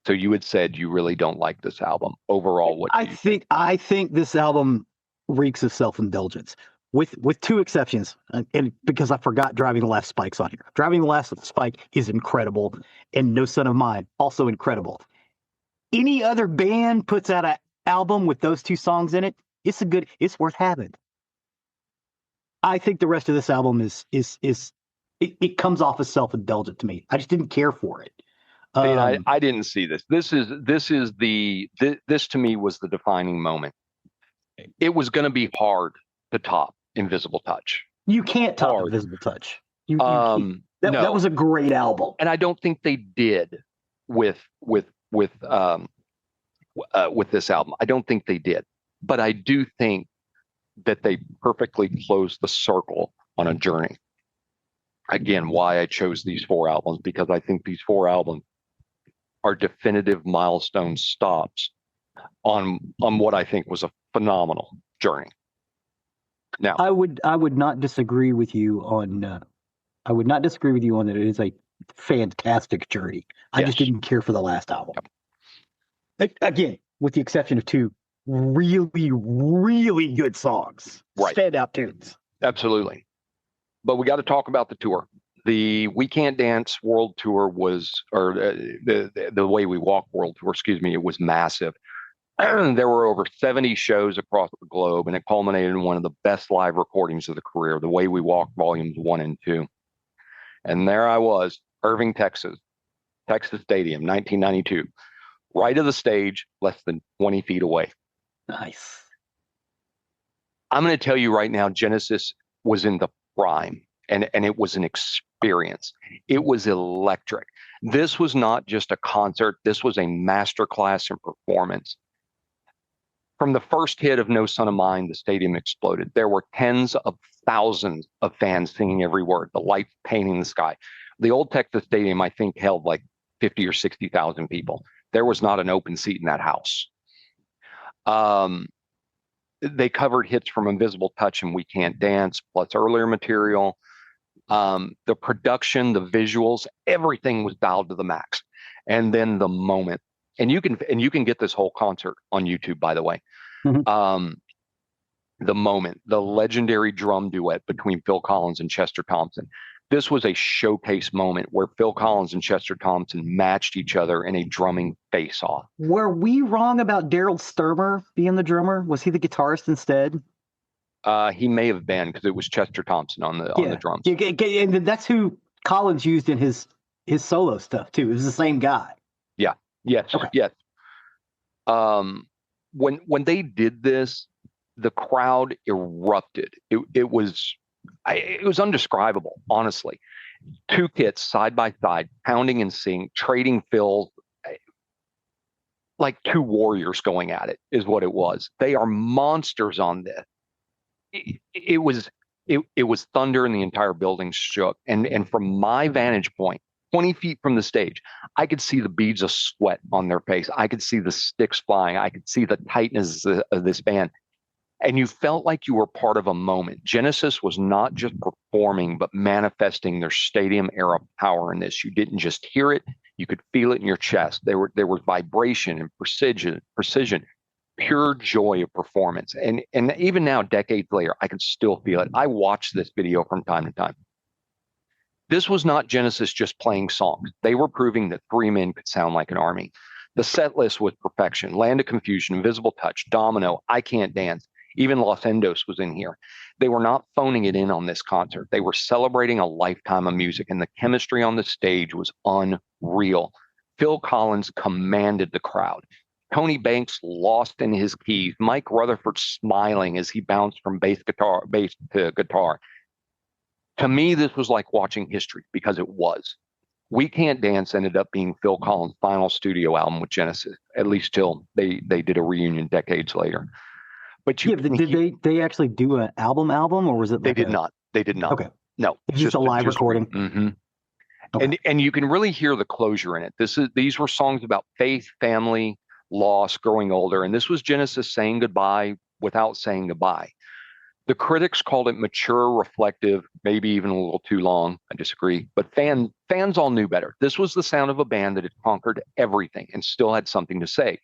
So you had said you really don't like this album. Overall, what do you think? I think this album reeks of self-indulgence, with two exceptions, and because I forgot Driving the Last Spike's on here. Driving the Last Spike is incredible, and No Son of Mine, also incredible. Any other band puts out an album with those two songs in it, it's worth having. I think the rest of this album it comes off as self-indulgent to me. I just didn't care for it. I didn't see this. This to me was the defining moment. It was going to be hard to top Invisible Touch. You can't top Invisible Touch. That was a great album, and I don't think they did with this album. I don't think they did, but I do think that they perfectly closed the circle on a journey. Again, why I chose these 4 albums, because I think these 4 albums are definitive milestone stops on what I think was a phenomenal journey. Now, I would not disagree with you on that it is a fantastic journey. I just didn't care for the last album. Yep. Again, with the exception of 2 really, really good songs, standout tunes. Absolutely. But we got to talk about the tour. The We Can't Dance World Tour the Way We Walk World Tour, it was massive. There were over 70 shows across the globe, and it culminated in one of the best live recordings of the career, The Way We Walk Volumes 1 and 2. And there I was, Irving, Texas Stadium, 1992, right of the stage, less than 20 feet away. Nice. I'm going to tell you right now, Genesis was in the prime, and it was an experience. It was electric. This was not just a concert. This was a masterclass in performance. From the first hit of No Son of Mine, the stadium exploded. There were tens of thousands of fans singing every word, the lights painting the sky. The old Texas Stadium, I think, held like 50 or 60,000 people. There was not an open seat in that house. They covered hits from Invisible Touch and We Can't Dance, plus earlier material. The production, the visuals, everything was dialed to the max. And then the moment, and you can get this whole concert on YouTube, by the way. Mm-hmm. The moment, the legendary drum duet between Phil Collins and Chester Thompson. This was a showcase moment where Phil Collins and Chester Thompson matched each other in a drumming face-off. Were we wrong about Daryl Sturmer being the drummer? Was he the guitarist instead? He may have been, because it was Chester Thompson on the drums. And that's who Collins used in his solo stuff too. It was the same guy. Yeah. Yes. Okay. Yes. When they did this, the crowd erupted. It was undescribable, honestly. Two kits side by side, pounding and singing, trading fills, like two warriors going at it is what it was. They are monsters on this. It was thunder and the entire building shook. And from my vantage point, 20 feet from the stage, I could see the beads of sweat on their face. I could see the sticks flying. I could see the tightness of this band. And you felt like you were part of a moment. Genesis was not just performing, but manifesting their stadium era power in this. You didn't just hear it, you could feel it in your chest. There was vibration and precision, pure joy of performance. And even now, decades later, I can still feel it. I watch this video from time to time. This was not Genesis just playing songs. They were proving that three men could sound like an army. The set list was perfection. Land of Confusion, Invisible Touch, Domino, I Can't Dance. Even Los Endos was in here. They were not phoning it in on this concert. They were celebrating a lifetime of music, and the chemistry on the stage was unreal. Phil Collins commanded the crowd. Tony Banks lost in his keys. Mike Rutherford smiling as he bounced from bass to guitar. To me, this was like watching history because it was. We Can't Dance ended up being Phil Collins' final studio album with Genesis, at least till they did a reunion decades later. But did they actually do an album, or was it? They did not. They did not. Okay. No, it's just a live recording. Mm-hmm. Okay. And you can really hear the closure in it. These were songs about faith, family, loss, growing older, and this was Genesis saying goodbye without saying goodbye. The critics called it mature, reflective, maybe even a little too long. I disagree, but fans all knew better. This was the sound of a band that had conquered everything and still had something to say.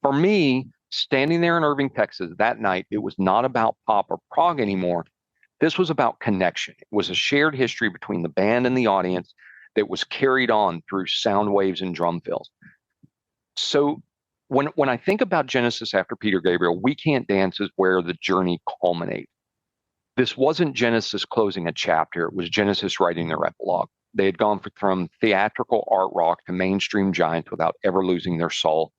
For me, standing there in Irving, Texas that night, it was not about pop or prog anymore. This was about connection. It was a shared history between the band and the audience that was carried on through sound waves and drum fills. So when I think about Genesis after Peter Gabriel, We Can't Dance is where the journey culminates. This wasn't Genesis closing a chapter. It was Genesis writing their epilogue. They had gone from theatrical art rock to mainstream giants without ever losing their soul.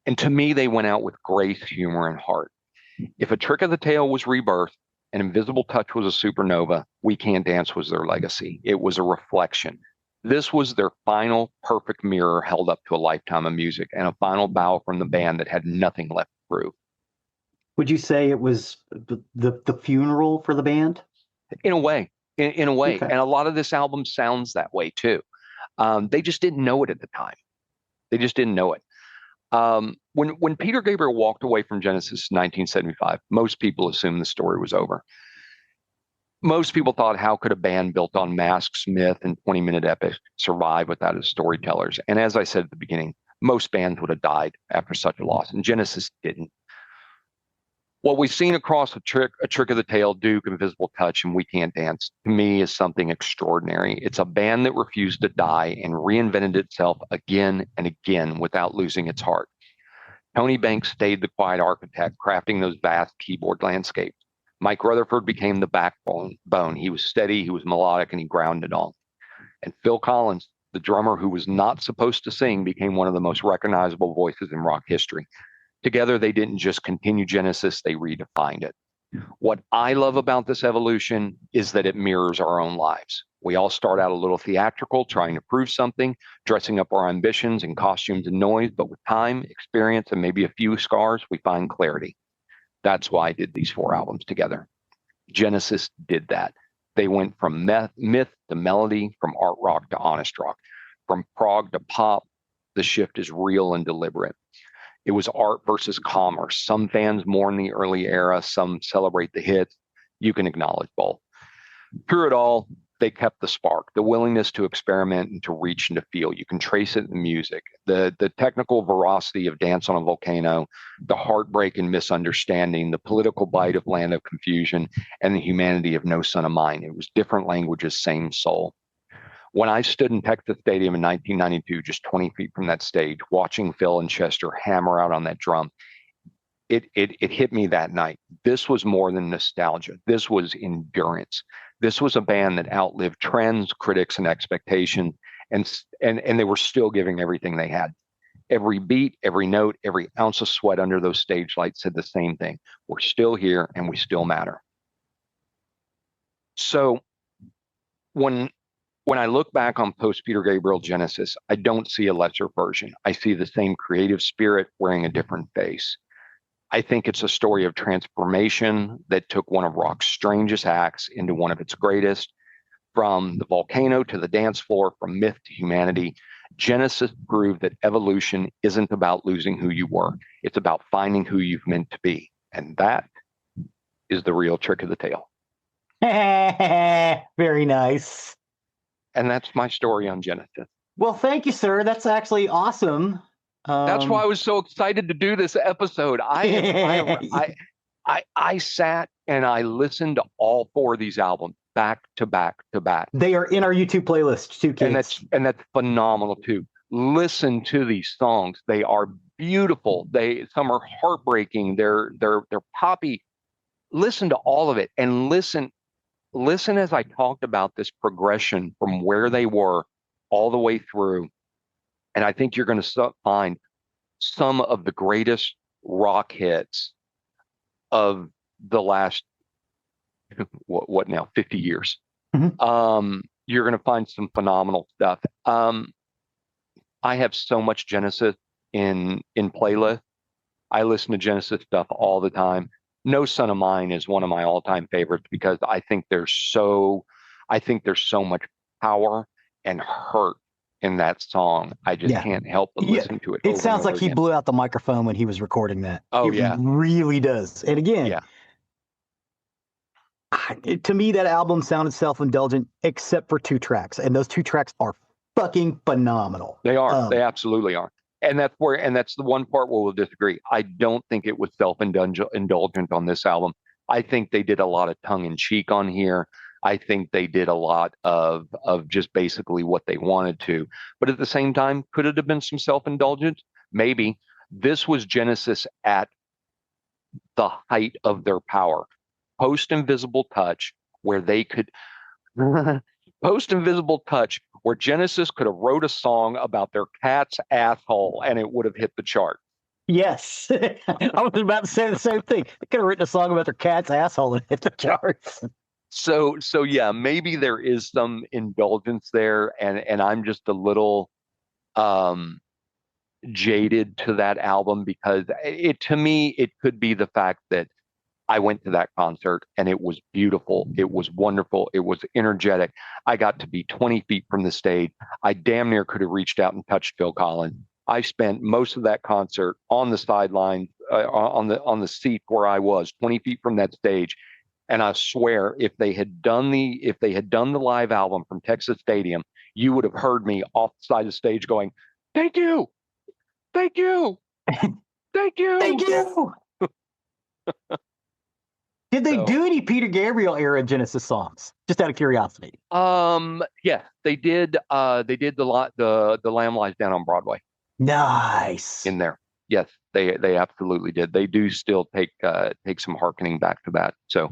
And to me, they went out with grace, humor, and heart. If A Trick of the Tail was rebirth, and Invisible Touch was a supernova, We Can't Dance was their legacy. It was a reflection. This was their final perfect mirror held up to a lifetime of music and a final bow from the band that had nothing left to prove. Would you say it was the funeral for the band? In a way, in a way. Okay. And a lot of this album sounds that way too. They just didn't know it at the time. They just didn't know it. When Peter Gabriel walked away from Genesis in 1975, most people assumed the story was over. Most people thought, how could a band built on masks, myth, and 20-minute epics survive without its storytellers? And as I said at the beginning, most bands would have died after such a loss, and Genesis didn't. What we've seen across A Trick of the Tail, Duke, Invisible Touch, and We Can't Dance, to me, is something extraordinary. It's a band that refused to die and reinvented itself again and again without losing its heart. Tony Banks stayed the quiet architect, crafting those vast keyboard landscapes. Mike Rutherford became the backbone. He was steady, he was melodic, and he grounded all. And Phil Collins, the drummer who was not supposed to sing, became one of the most recognizable voices in rock history. Together, they didn't just continue Genesis, they redefined it. What I love about this evolution is that it mirrors our own lives. We all start out a little theatrical, trying to prove something, dressing up our ambitions in costumes and noise, but with time, experience, and maybe a few scars, we find clarity. That's why I did these 4 albums together. Genesis did that. They went from myth to melody, from art rock to honest rock, from prog to pop. The shift is real and deliberate. It was art versus commerce. Some fans mourn the early era, some celebrate the hits. You can acknowledge both. Through it all, they kept the spark, the willingness to experiment and to reach and to feel. You can trace it in the music, the technical veracity of Dance on a Volcano, the heartbreak and misunderstanding, the political bite of Land of Confusion, and the humanity of No Son of Mine. It was different languages, same soul. When I stood in Texas Stadium in 1992, just 20 feet from that stage, watching Phil and Chester hammer out on that drum, it hit me that night. This was more than nostalgia. This was endurance. This was a band that outlived trends, critics, and expectations, and they were still giving everything they had. Every beat, every note, every ounce of sweat under those stage lights said the same thing. We're still here and we still matter. So when I look back on post Peter Gabriel Genesis, I don't see a lesser version. I see the same creative spirit wearing a different face. I think it's a story of transformation that took one of rock's strangest acts into one of its greatest. From the volcano to the dance floor, from myth to humanity, Genesis proved that evolution isn't about losing who you were. It's about finding who you've meant to be. And that is the real trick of the tail. Very nice. And that's my story on Genesis. Well, thank you, sir. That's actually awesome. That's why I was so excited to do this episode. I sat and I listened to all four of these albums back to back to back. They are in our YouTube playlist too, kids. And that's phenomenal too. Listen to these songs. They are beautiful. Some are heartbreaking. They're poppy. Listen to all of it and listen as I talked about this progression from where they were all the way through. And I think you're going to find some of the greatest rock hits of the last, what now, 50 years. Mm-hmm. You're going to find some phenomenal stuff. I have so much Genesis in playlist. I listen to Genesis stuff all the time. No Son of Mine is one of my all-time favorites because I think there's so much power and hurt in that song. I just can't help but listen to it. It sounds like he blew out the microphone when he was recording that. Oh, it really does. And again, to me, that album sounded self-indulgent except for 2 tracks. And those 2 tracks are fucking phenomenal. They are. They absolutely are. And that's the one part where we'll disagree. I don't think it was self-indulgent on this album. I think they did a lot of tongue-in-cheek on here. I think they did a lot of just basically what they wanted to. But at the same time, could it have been some self-indulgence? Maybe. This was Genesis at the height of their power. Post-Invisible Touch, where they could... Post-Invisible Touch, where Genesis could have wrote a song about their cat's asshole and it would have hit the chart. Yes. I was about to say the same thing. They could have written a song about their cat's asshole and hit the charts. So yeah, maybe there is some indulgence there, and I'm just a little jaded to that album because to me, it could be the fact that I went to that concert and it was beautiful. It was wonderful. It was energetic. I got to be 20 feet from the stage. I damn near could have reached out and touched Phil Collins. I spent most of that concert on the sideline, on the seat where I was, 20 feet from that stage. And I swear, if they had done the live album from Texas Stadium, you would have heard me off the side of the stage going, "Thank you, thank you, thank you, thank you." Did they do any Peter Gabriel era Genesis songs? Just out of curiosity. Yeah, they did. They did the Lamb Lies Down on Broadway. Nice. In there. Yes, they absolutely did. They do still take some hearkening back to that. So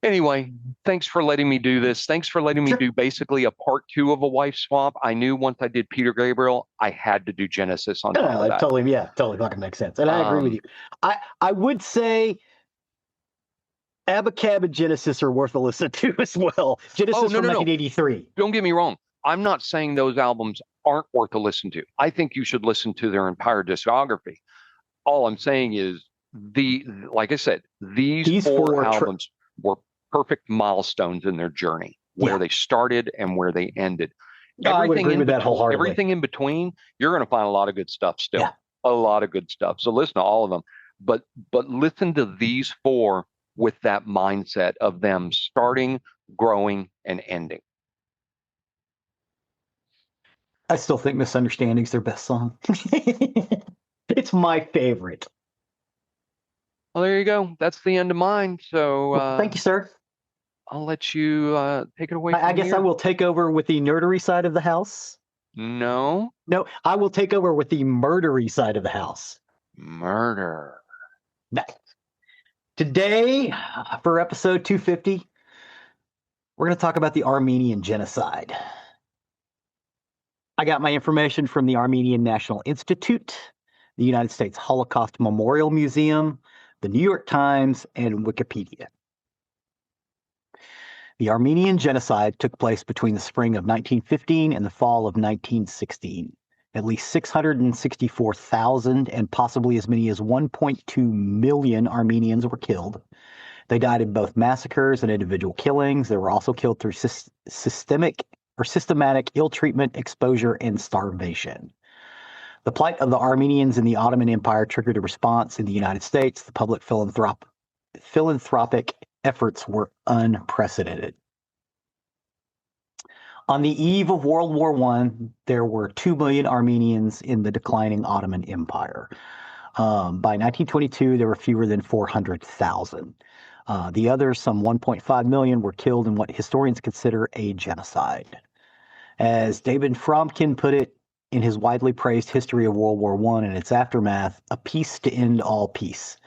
anyway, thanks for letting me do this. Thanks for letting me do basically a part 2 of a wife swap. I knew once I did Peter Gabriel, I had to do Genesis on top of that. Totally fucking makes sense. And I agree with you. I would say Abacab and Genesis are worth a listen to as well. Genesis from 1983. Don't get me wrong. I'm not saying those albums aren't worth a listen to. I think you should listen to their entire discography. All I'm saying is like I said, these four albums were perfect milestones in their journey, where they started and where they ended. I would agree with that wholeheartedly. Everything in between, you're going to find a lot of good stuff still. Yeah. A lot of good stuff. So listen to all of them. But listen to these 4 with that mindset of them starting, growing, and ending. I still think Misunderstanding's their best song. It's my favorite. Well, there you go. That's the end of mine. So thank you, sir. I'll let you take it away. I guess I will take over with the nerdery side of the house. No, I will take over with the murdery side of the house. Murder. Today, for episode 250, We're going to talk about the Armenian Genocide. I got my information from the Armenian National Institute, the United States Holocaust Memorial Museum, the New York Times, and Wikipedia. The Armenian Genocide took place between the spring of 1915 and the fall of 1916. At least 664,000 and possibly as many as 1.2 million Armenians were killed. They died in both massacres and individual killings. They were also killed through systematic ill treatment, exposure, and starvation. The plight of the Armenians in the Ottoman Empire triggered a response in the United States. The public philanthropic efforts were unprecedented. On the eve of World War I, there were 2 million Armenians in the declining Ottoman Empire. By 1922, there were fewer than 400,000. The others, some 1.5 million, were killed in what historians consider a genocide. As David Fromkin put it in his widely praised History of World War I and its aftermath, a peace to end all peace.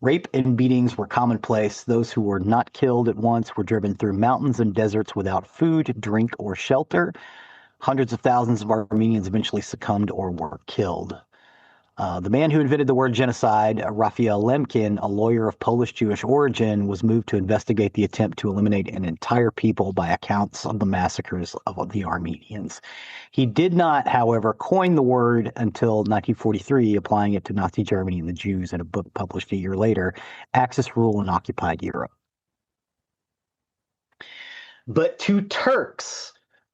Rape and beatings were commonplace. Those who were not killed at once were driven through mountains and deserts without food, drink, or shelter. Hundreds of thousands of Armenians eventually succumbed or were killed. The man who invented the word genocide, Raphael Lemkin, a lawyer of Polish-Jewish origin, was moved to investigate the attempt to eliminate an entire people by accounts of the massacres of the Armenians. He did not, however, coin the word until 1943, applying it to Nazi Germany and the Jews in a book published a year later, Axis Rule in Occupied Europe. But to Turks,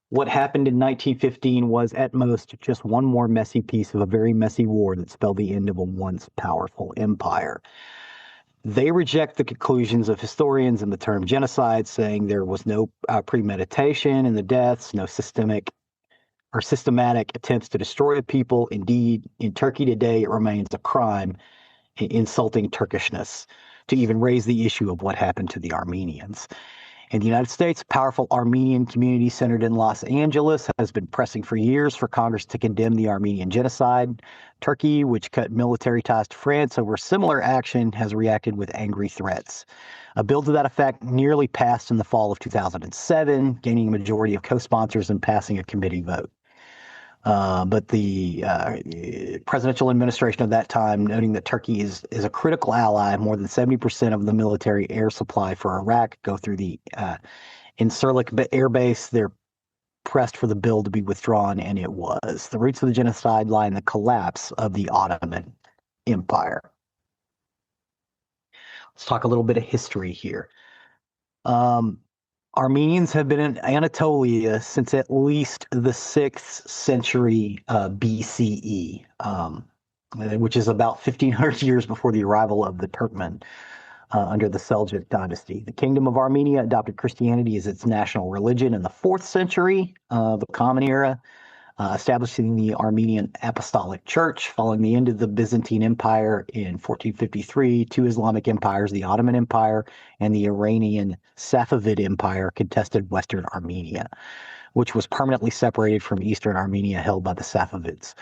what happened in 1915 was at most just one more messy piece of a very messy war that spelled the end of a once powerful empire. They reject the conclusions of historians in the term genocide, saying there was no premeditation in the deaths, no systematic attempts to destroy the people. Indeed, in Turkey today, it remains a crime, insulting Turkishness, to even raise the issue of what happened to the Armenians. In the United States, a powerful Armenian community centered in Los Angeles has been pressing for years for Congress to condemn the Armenian Genocide. Turkey, which cut military ties to France over similar action, has reacted with angry threats. A bill to that effect nearly passed in the fall of 2007, gaining a majority of co-sponsors and passing a committee vote. But the presidential administration of that time, noting that Turkey is a critical ally, more than 70% of the military air supply for Iraq go through the Incirlik air base. They're pressed for the bill to be withdrawn, and it was. The roots of the genocide lie in the collapse of the Ottoman Empire. Let's talk a little bit of history here. Armenians have been in Anatolia since at least the 6th century BCE, which is about 1,500 years before the arrival of the Turkmen under the Seljuk dynasty. The Kingdom of Armenia adopted Christianity as its national religion in the 4th century of the Common Era, establishing the Armenian Apostolic Church. Following the end of the Byzantine Empire in 1453, 2 Islamic empires, the Ottoman Empire and the Iranian Safavid Empire, contested Western Armenia, which was permanently separated from Eastern Armenia held by the Safavids.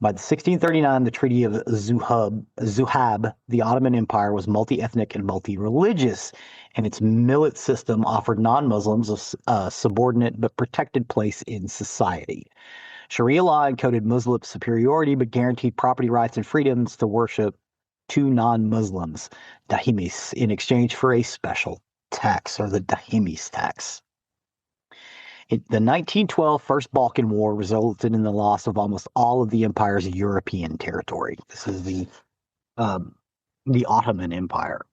By 1639, the Treaty of Zuhab, the Ottoman Empire was multi-ethnic and multi-religious, and its millet system offered non-Muslims a subordinate but protected place in society. Sharia law encoded Muslim superiority but guaranteed property rights and freedoms to worship to non-Muslims, dahimis, in exchange for a special tax, or the dahimis tax. The 1912 First Balkan War resulted in the loss of almost all of the empire's European territory. This is the Ottoman Empire.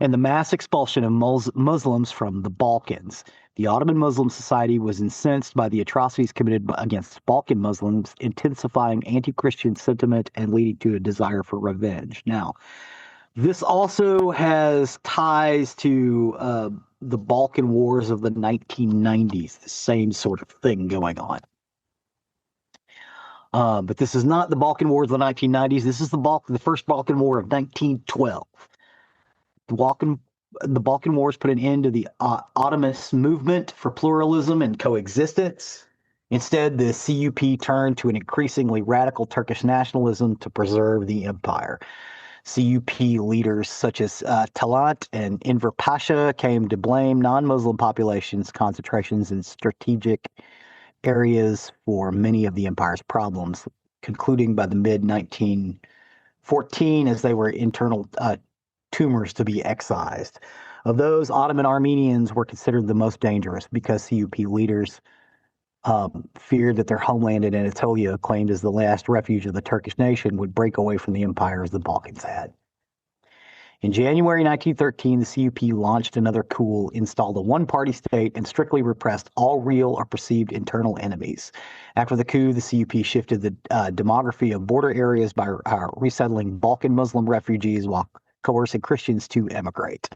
And the mass expulsion of Muslims from the Balkans. The Ottoman Muslim Society was incensed by the atrocities committed against Balkan Muslims, intensifying anti-Christian sentiment and leading to a desire for revenge. Now, this also has ties to the Balkan Wars of the 1990s, the same sort of thing going on. But this is not the Balkan Wars of the 1990s. This is the First Balkan War of 1912. The Balkan Wars put an end to the Ottomanist movement for pluralism and coexistence. Instead, the CUP turned to an increasingly radical Turkish nationalism to preserve the empire. CUP leaders such as Talat and Enver Pasha came to blame non-Muslim populations' concentrations in strategic areas for many of the empire's problems, concluding by the mid-1914 as they were internal tumors to be excised. Of those, Ottoman Armenians were considered the most dangerous because CUP leaders feared that their homeland in Anatolia, claimed as the last refuge of the Turkish nation, would break away from the empire as the Balkans had. In January 1913, the CUP launched another coup, installed a one-party state, and strictly repressed all real or perceived internal enemies. After the coup, the CUP shifted the demography of border areas by resettling Balkan Muslim refugees while coercing Christians to emigrate.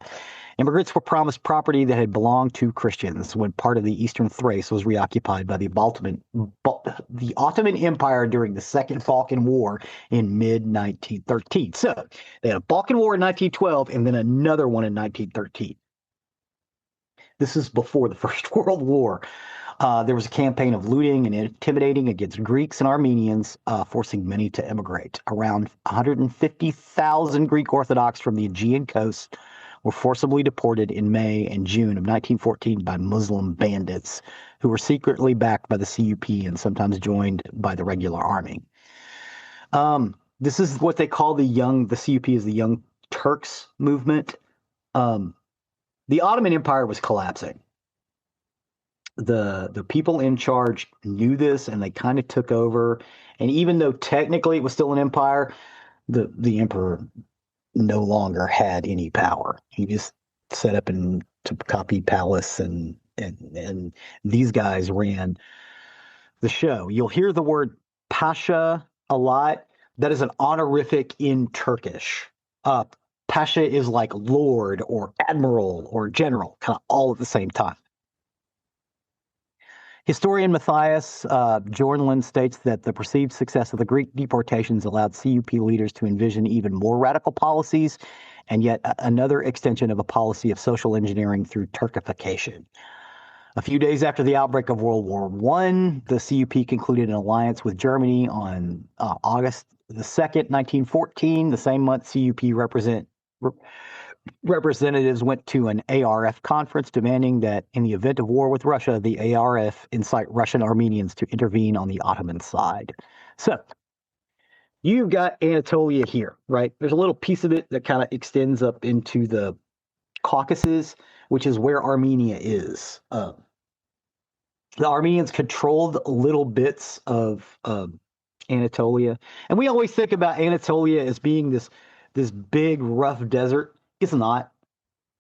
Immigrants were promised property that had belonged to Christians when part of the eastern Thrace was reoccupied by the Ottoman Empire during the Second Balkan War in mid-1913. So they had a Balkan War in 1912 and then another one in 1913. This is before the First World War. There was a campaign of looting and intimidating against Greeks and Armenians, forcing many to emigrate. Around 150,000 Greek Orthodox from the Aegean coast were forcibly deported in May and June of 1914 by Muslim bandits who were secretly backed by the CUP and sometimes joined by the regular army. This is what they call the CUP is the Young Turks movement. The Ottoman Empire was collapsing. The people in charge knew this and they kind of took over. And even though technically it was still an empire, the emperor no longer had any power. He just set up in Topkapi Palace and these guys ran the show. You'll hear the word Pasha a lot. That is an honorific in Turkish. Pasha is like Lord or Admiral or General, kind of all at the same time. Historian Matthias Jornlund states that the perceived success of the Greek deportations allowed CUP leaders to envision even more radical policies and yet another extension of a policy of social engineering through Turkification. A few days after the outbreak of World War I, the CUP concluded an alliance with Germany on August the 2nd, 1914. The same month, CUP representatives went to an ARF conference demanding that in the event of war with Russia, the ARF incite Russian Armenians to intervene on the Ottoman side. So you've got Anatolia here, right? There's a little piece of it that kind of extends up into the Caucasus, which is where Armenia is. The Armenians controlled little bits of Anatolia. And we always think about Anatolia as being this big, rough desert. It's not.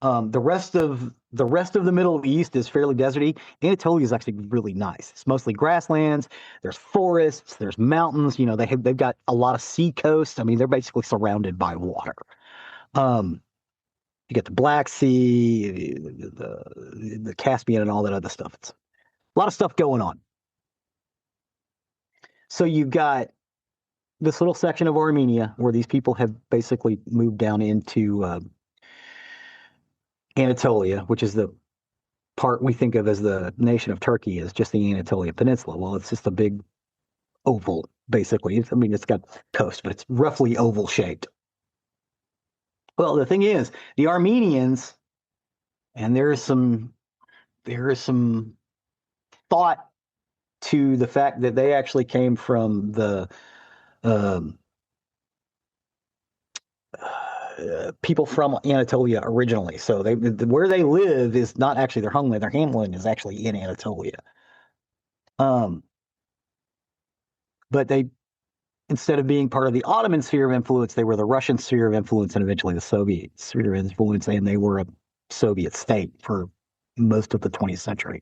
The rest of the Middle East is fairly deserty. Anatolia is actually really nice. It's mostly grasslands. There's forests. There's mountains. You know, they've got a lot of sea coast. I mean, they're basically surrounded by water. You get the Black Sea, the Caspian, and all that other stuff. It's a lot of stuff going on. So you've got this little section of Armenia where these people have basically moved down into Anatolia, which is the part we think of as the nation of Turkey, is just the Anatolia Peninsula. Well, it's just a big oval, basically. It's got coast, but it's roughly oval shaped. Well, the thing is, the Armenians, and there is some thought to the fact that they actually came from the people from Anatolia originally. So where they live is not actually their homeland. Their homeland is actually in Anatolia. But they, instead of being part of the Ottoman sphere of influence, they were the Russian sphere of influence and eventually the Soviet sphere of influence, and they were a Soviet state for most of the 20th century.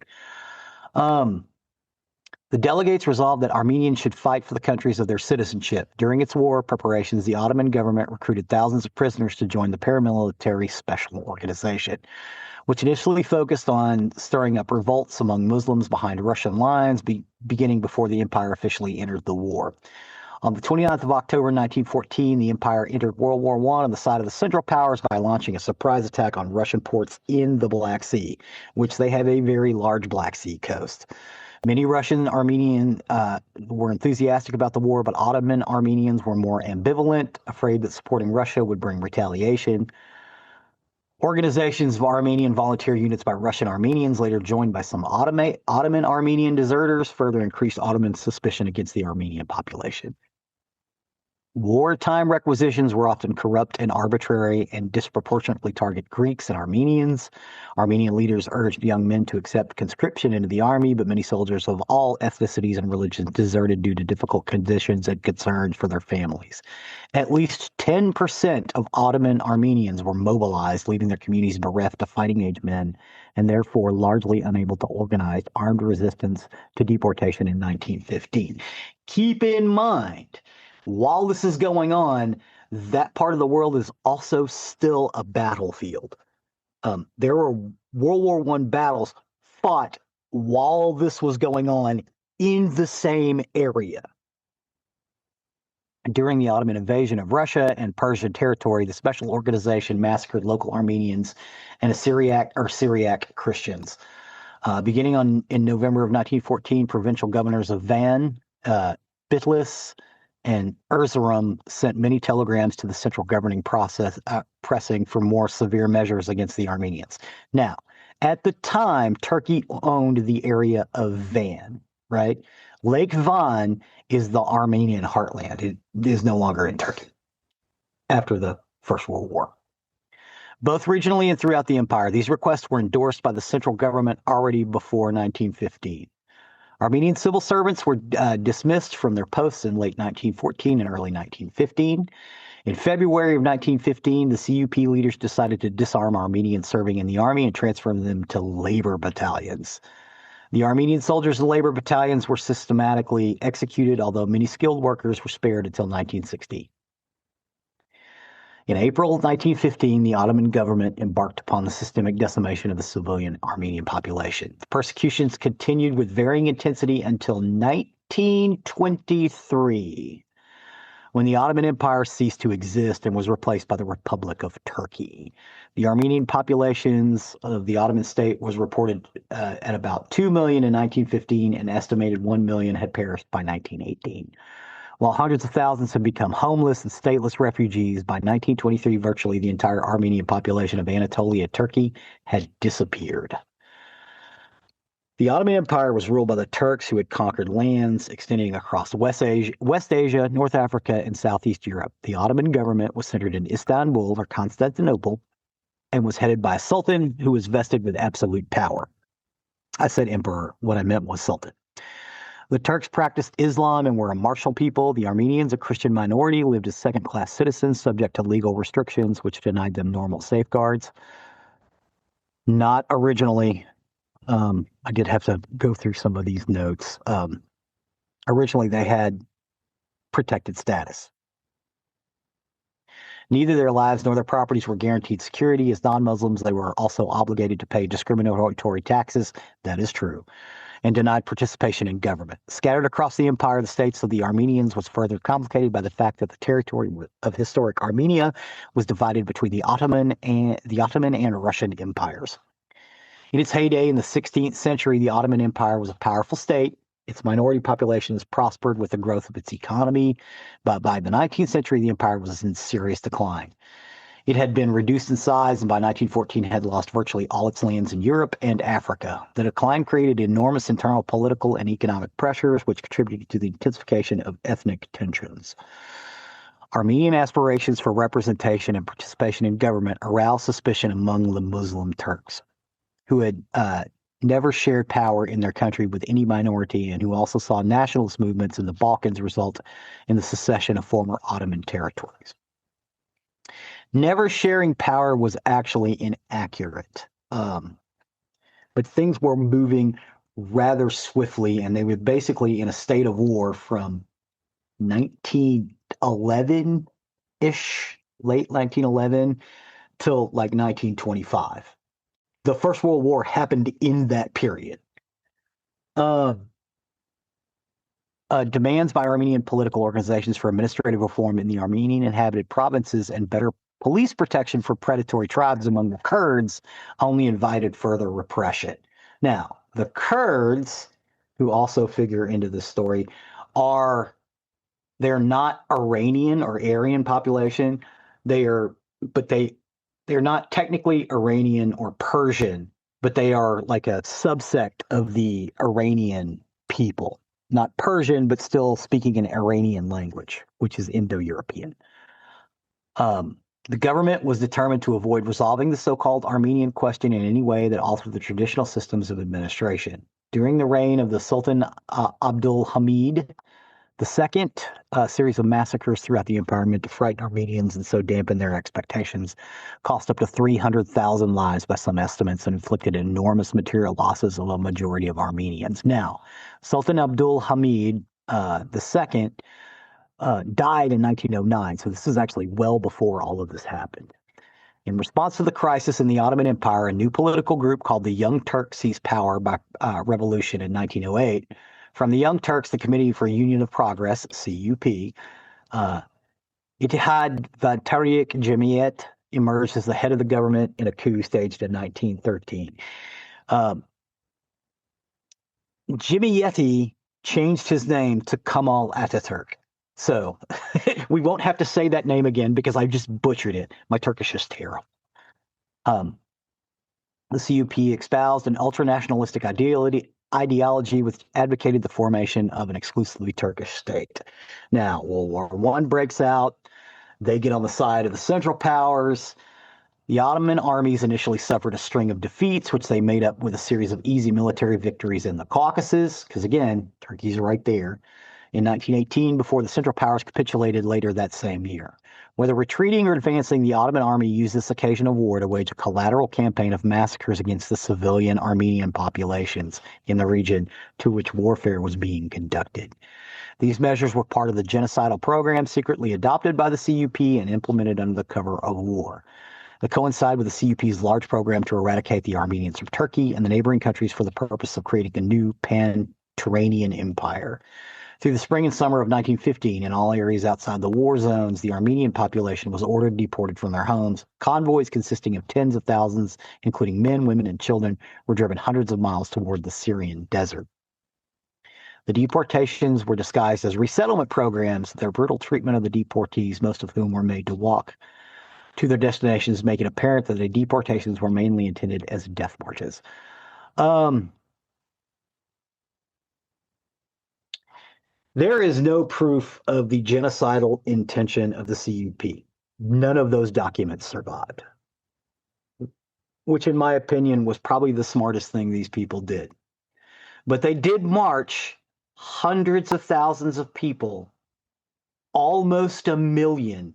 The delegates resolved that Armenians should fight for the countries of their citizenship. During its war preparations, the Ottoman government recruited thousands of prisoners to join the paramilitary special organization, which initially focused on stirring up revolts among Muslims behind Russian lines, beginning before the empire officially entered the war. On the 29th of October 1914, the empire entered World War I on the side of the Central Powers by launching a surprise attack on Russian ports in the Black Sea, which they have a very large Black Sea coast. Many Russian Armenian were enthusiastic about the war, but Ottoman Armenians were more ambivalent, afraid that supporting Russia would bring retaliation. Organizations of Armenian volunteer units by Russian Armenians, later joined by some Ottoman Armenian deserters, further increased Ottoman suspicion against the Armenian population. Wartime requisitions were often corrupt and arbitrary and disproportionately target Greeks and Armenians. Armenian leaders urged young men to accept conscription into the army, but many soldiers of all ethnicities and religions deserted due to difficult conditions and concerns for their families. At least 10% of Ottoman Armenians were mobilized, leaving their communities bereft of fighting-age men and therefore largely unable to organize armed resistance to deportation in 1915. Keep in mind, while this is going on, that part of the world is also still a battlefield. There were World War I battles fought while this was going on in the same area. During the Ottoman invasion of Russia and Persian territory, the special organization massacred local Armenians and Syriac Christians. Beginning in November of 1914, provincial governors of Van, Bitlis, and Erzurum sent many telegrams to the central governing process pressing for more severe measures against the Armenians. Now, at the time, Turkey owned the area of Van, right? Lake Van is the Armenian heartland. It is no longer in Turkey after the First World War. Both regionally and throughout the empire, these requests were endorsed by the central government already before 1915. Armenian civil servants were dismissed from their posts in late 1914 and early 1915. In February of 1915, the CUP leaders decided to disarm Armenians serving in the army and transfer them to labor battalions. The Armenian soldiers in labor battalions were systematically executed, although many skilled workers were spared until 1916. In April of 1915, the Ottoman government embarked upon the systemic decimation of the civilian Armenian population. The persecutions continued with varying intensity until 1923, when the Ottoman Empire ceased to exist and was replaced by the Republic of Turkey. The Armenian populations of the Ottoman state was reported at about 2 million in 1915, and estimated 1 million had perished by 1918. While hundreds of thousands had become homeless and stateless refugees, by 1923, virtually the entire Armenian population of Anatolia, Turkey, had disappeared. The Ottoman Empire was ruled by the Turks, who had conquered lands extending across West Asia, North Africa, and Southeast Europe. The Ottoman government was centered in Istanbul or Constantinople and was headed by a sultan who was vested with absolute power. I said emperor. What I meant was sultan. The Turks practiced Islam and were a martial people. The Armenians, a Christian minority, lived as second-class citizens, subject to legal restrictions, which denied them normal safeguards. Not originally. I did have to go through some of these notes. Originally, they had protected status. Neither their lives nor their properties were guaranteed security. As non-Muslims, they were also obligated to pay discriminatory taxes. That is true. And denied participation in government. Scattered across the empire, the states of the Armenians was further complicated by the fact that the territory of historic Armenia was divided between the Ottoman and Russian empires. In its heyday in the 16th century, the Ottoman Empire was a powerful state. Its minority populations prospered with the growth of its economy, but by the 19th century, the empire was in serious decline. It had been reduced in size and by 1914 had lost virtually all its lands in Europe and Africa. The decline created enormous internal political and economic pressures, which contributed to the intensification of ethnic tensions. Armenian aspirations for representation and participation in government aroused suspicion among the Muslim Turks, who had never shared power in their country with any minority and who also saw nationalist movements in the Balkans result in the secession of former Ottoman territories. Never sharing power was actually inaccurate, but things were moving rather swiftly, and they were basically in a state of war from 1911-ish, late 1911, till like 1925. The First World War happened in that period. Demands by Armenian political organizations for administrative reform in the Armenian inhabited provinces and better police protection for predatory tribes among the Kurds only invited further repression. Now, the Kurds, who also figure into this story, they're not Iranian or Aryan population. They're not technically Iranian or Persian, but they are like a subsect of the Iranian people. Not Persian, but still speaking an Iranian language, which is Indo-European. The government was determined to avoid resolving the so-called Armenian question in any way that altered the traditional systems of administration. During the reign of the Sultan Abdul Hamid II, a series of massacres throughout the empire meant to frighten Armenians and so dampen their expectations, cost up to 300,000 lives by some estimates, and inflicted enormous material losses of a majority of Armenians. Now, Sultan Abdul Hamid II died in 1909, so this is actually well before all of this happened. In response to the crisis in the Ottoman Empire, a new political group called the Young Turks seized power by revolution in 1908. From the Young Turks, the Committee for Union of Progress, CUP, Ittihad va Tariq Jamiyet emerged as the head of the government in a coup staged in 1913. Jamiyeti changed his name to Kemal Ataturk. So we won't have to say that name again because I just butchered it. My Turkish is terrible. The CUP espoused an ultranationalistic ideology which advocated the formation of an exclusively Turkish state. Now, World War I breaks out. They get on the side of the Central Powers. The Ottoman armies initially suffered a string of defeats, which they made up with a series of easy military victories in the Caucasus, because again, Turkey's right there. In 1918, before the Central Powers capitulated later that same year. Whether retreating or advancing, the Ottoman army used this occasion of war to wage a collateral campaign of massacres against the civilian Armenian populations in the region to which warfare was being conducted. These measures were part of the genocidal program secretly adopted by the CUP and implemented under the cover of war. They coincide with the CUP's large program to eradicate the Armenians from Turkey and the neighboring countries for the purpose of creating a new pan-Turanian empire. Through the spring and summer of 1915, in all areas outside the war zones, the Armenian population was ordered deported from their homes. Convoys consisting of tens of thousands, including men, women, and children, were driven hundreds of miles toward the Syrian desert. The deportations were disguised as resettlement programs. Their brutal treatment of the deportees, most of whom were made to walk to their destinations, make it apparent that the deportations were mainly intended as death marches. There is no proof of the genocidal intention of the CUP. None of those documents survived, which in my opinion was probably the smartest thing these people did. But they did march hundreds of thousands of people, almost 1 million,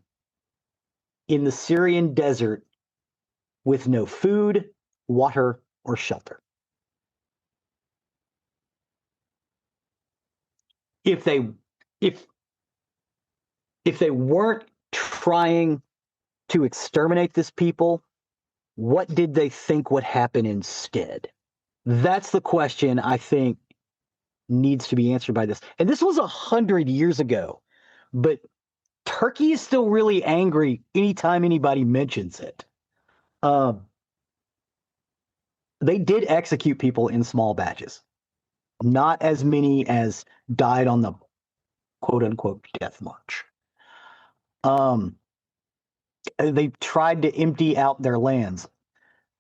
in the Syrian desert with no food, water, or shelter. If they weren't trying to exterminate this people, what did they think would happen instead? That's the question I think needs to be answered by this. And this was 100 years ago, but Turkey is still really angry anytime anybody mentions it. They did execute people in small batches. Not as many as died on the quote-unquote death march. They tried to empty out their lands.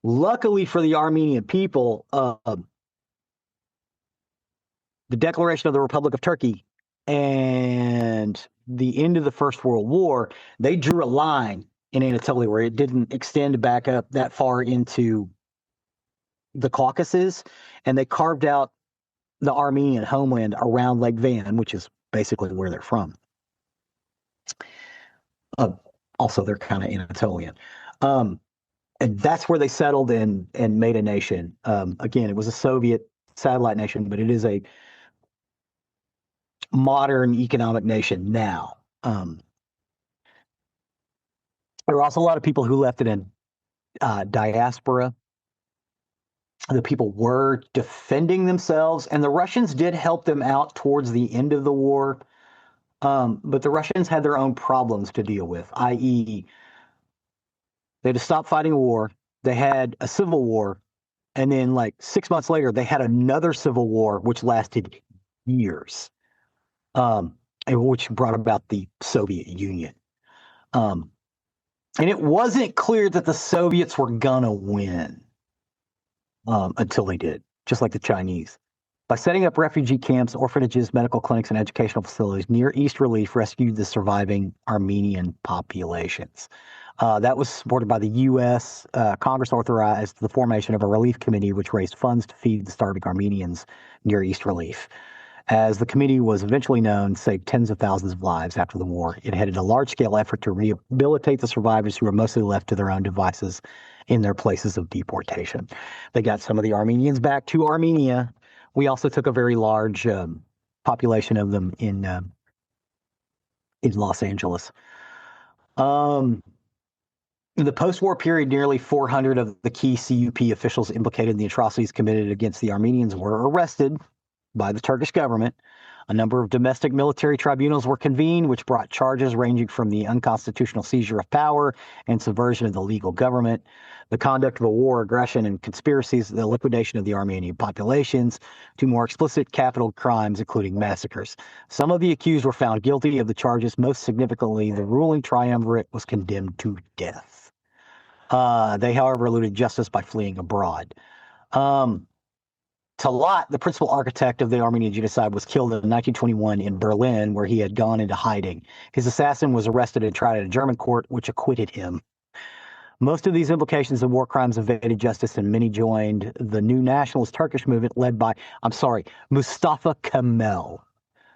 Luckily for the Armenian people, the declaration of the Republic of Turkey and the end of the First World War, they drew a line in Anatolia where it didn't extend back up that far into the Caucasus, and they carved out the Armenian homeland around Lake Van, which is basically where they're from. Also, they're kind of Anatolian. And that's where they settled and made a nation. Again, it was a Soviet satellite nation, but it is a modern economic nation now. There were also a lot of people who left it in diaspora. The people were defending themselves, and the Russians did help them out towards the end of the war. But the Russians had their own problems to deal with, i.e., they had to stop fighting a war. They had a civil war, And then like 6 months later, they had another civil war, which lasted years, and which brought about the Soviet Union. And it wasn't clear that the Soviets were gonna win until they did, just like the Chinese. By setting up refugee camps, orphanages, medical clinics, and educational facilities, Near East Relief rescued the surviving Armenian populations. That was supported by the U.S. Congress authorized the formation of a relief committee, which raised funds to feed the starving Armenians. Near East Relief, as the committee was eventually known, saved tens of thousands of lives after the war. It headed a large-scale effort to rehabilitate the survivors who were mostly left to their own devices in their places of deportation. They got some of the Armenians back to Armenia. We also took a very large population of them in Los Angeles. In the post-war period, nearly 400 of the key CUP officials implicated in the atrocities committed against the Armenians were arrested by the Turkish government. A number of domestic military tribunals were convened, which brought charges ranging from the unconstitutional seizure of power and subversion of the legal government, the conduct of a war, aggression, and conspiracies, the liquidation of the Armenian populations, to more explicit capital crimes, including massacres. Some of the accused were found guilty of the charges. Most significantly, the ruling triumvirate was condemned to death. They, however, eluded justice by fleeing abroad. Talat, the principal architect of the Armenian Genocide, was killed in 1921 in Berlin, where he had gone into hiding. His assassin was arrested and tried at a German court, which acquitted him. Most of these implications of war crimes evaded justice, and many joined the new nationalist Turkish movement led by, Mustafa Kemal,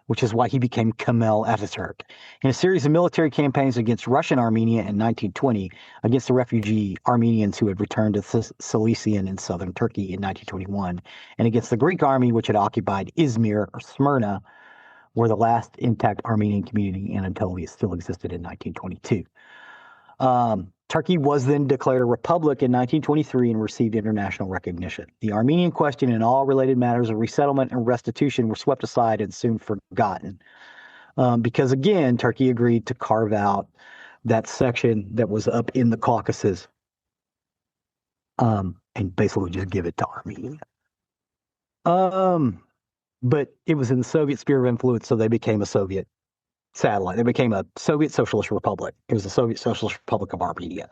which is why he became Kemal Ataturk. In a series of military campaigns against Russian Armenia in 1920, against the refugee Armenians who had returned to Cilician in southern Turkey in 1921, and against the Greek army, which had occupied Izmir or Smyrna, where the last intact Armenian community in Anatolia still existed in 1922. Turkey was then declared a republic in 1923 and received international recognition. The Armenian question and all related matters of resettlement and restitution were swept aside and soon forgotten. Because again, Turkey agreed to carve out that section that was up in the Caucasus and basically just give it to Armenia. But it was in the Soviet sphere of influence, so they became a Soviet satellite. They became a Soviet Socialist Republic. It was the Soviet Socialist Republic of Armenia.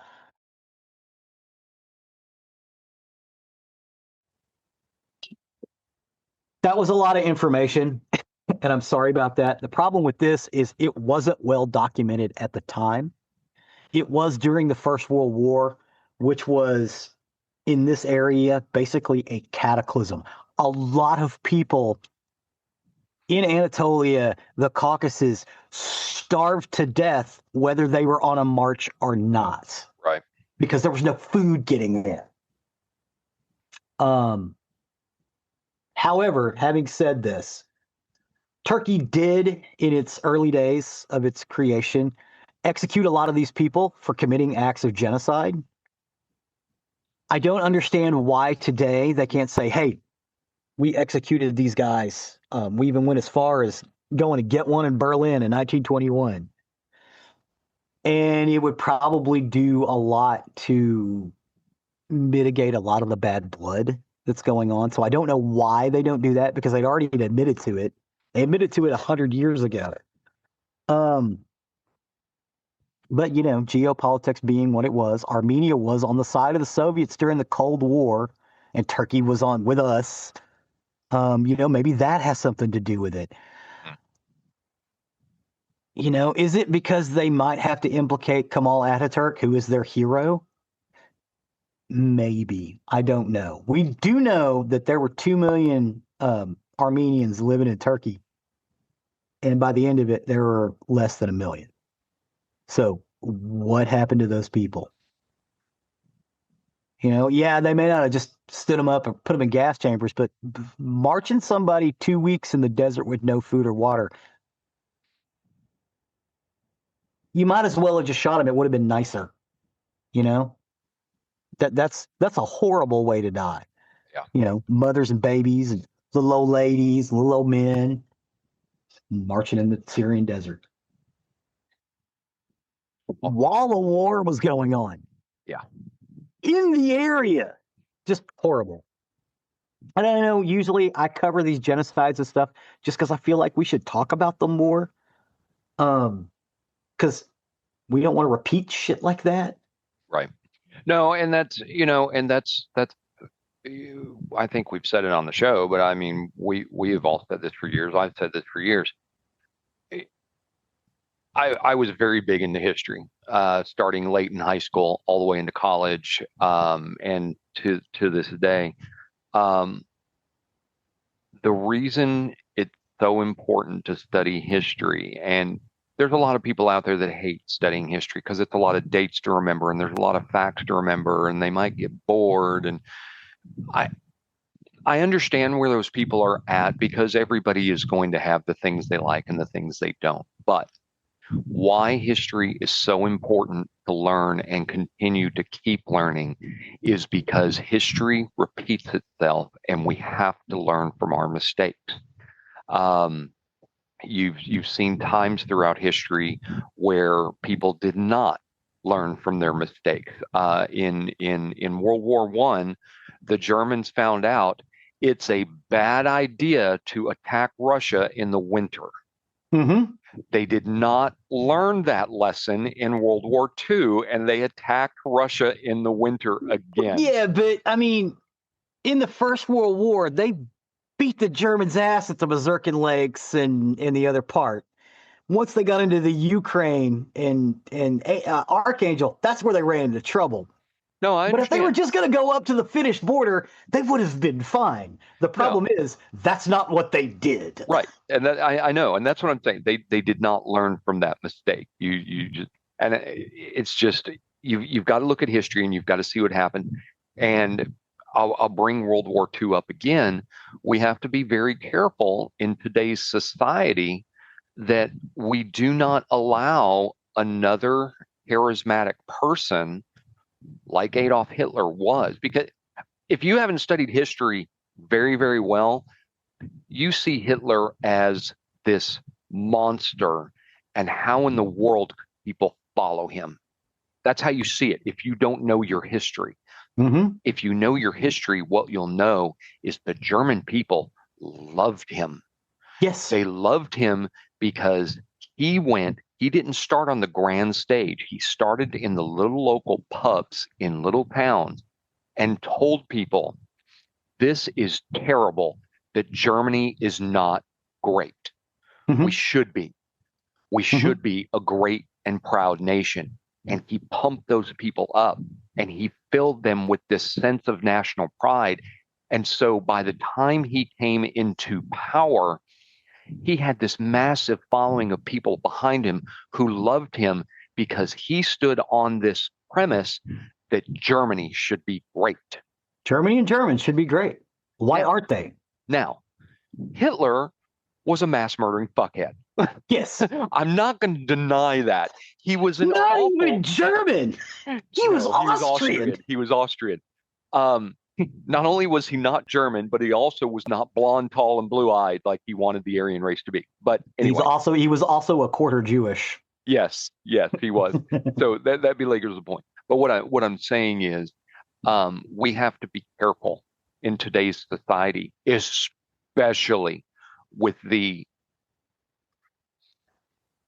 That was a lot of information, and I'm sorry about that. The problem with this is it wasn't well documented at the time. It was during the First World War, which was in this area basically a cataclysm. A lot of people in Anatolia, the Caucasus, starved to death whether they were on a march or not. Right. Because there was no food getting there. However, having said this, Turkey did, in its early days of its creation, execute a lot of these people for committing acts of genocide. I don't understand why today they can't say, hey, we executed these guys. We even went as far as going to get one in Berlin in 1921. And it would probably do a lot to mitigate a lot of the bad blood that's going on. So I don't know why they don't do that, because they'd already admitted to it. They admitted to it 100 years ago. But, you know, geopolitics being what it was, Armenia was on the side of the Soviets during the Cold War, and Turkey was on with us. You know, maybe that has something to do with it. You know, is it because they might have to implicate Kemal Ataturk, who is their hero? Maybe. I don't know. We do know that there were 2 million Armenians living in Turkey. And by the end of it, there were less than 1 million. So what happened to those people? You know, yeah, they may not have just stood them up or put them in gas chambers, but marching somebody 2 weeks in the desert with no food or water, you might as well have just shot him. It would have been nicer. You know, that's a horrible way to die. Yeah. You know, mothers and babies and little old ladies, little old men marching in the Syrian desert while the war was going on. Yeah. In the area. Just horrible. I don't know. Usually, I cover these genocides and stuff just because I feel like we should talk about them more. Because we don't want to repeat shit like that. Right. No, and that's I think we've said it on the show, but I mean, we have all said this for years. I've said this for years. I was very big into history, starting late in high school, all the way into college, and to this day. Um, the reason it's so important to study history, and there's a lot of people out there that hate studying history because it's a lot of dates to remember, and there's a lot of facts to remember, and they might get bored. And I I understand where those people are at because everybody is going to have the things they like and the things they don't. But why history is so important to learn and continue to keep learning is because history repeats itself and we have to learn from our mistakes. Um, you've seen times throughout history where people did not learn from their mistakes. In World War One, the Germans found out it's a bad idea to attack Russia in the winter. Mm-hmm. They did not learn that lesson in World War II, and they attacked Russia in the winter again. Yeah, but I mean, in the First World War, they beat the Germans' ass at the Mazurkan Lakes and in the other part. Once they got into the Ukraine and Archangel, that's where they ran into trouble. No, I But if they were understand. just going to go up to the Finnish border, they would have been fine. The No, problem is that's not what they did. right, and that I know, and that's what I'm saying. They did not learn from that mistake. You just and it's just you've got to look at history and you've got to see what happened. And I'll bring World War II up again. We have to be very careful in today's society that we do not allow another charismatic person like Adolf Hitler was. Because if you haven't studied history very, very well, you see Hitler as this monster, and how in the world could people follow him? That's how you see it if you don't know your history. Mm-hmm. If you know your history, what you'll know is the German people loved him. Yes. They loved him because he didn't start on the grand stage. He started in the little local pubs in little towns and told people, this is terrible, that Germany is not great. Mm-hmm. We should be. We Mm-hmm. should be a great and proud nation. And he pumped those people up and he filled them with this sense of national pride. And so by the time he came into power, he had this massive following of people behind him who loved him because he stood on this premise that Germany should be great. Germany and Germans should be great. Why aren't they? Now, Hitler was a mass murdering fuckhead. Yes. I'm not going to deny that. He was an Not awful, even German. He was Austrian. He was Austrian. Not only was he not German, but he also was not blonde, tall, and blue-eyed like he wanted the Aryan race to be. But anyway, He was also a quarter Jewish. yes, he was. So that belabors the point. But what I'm saying is, we have to be careful in today's society, especially with the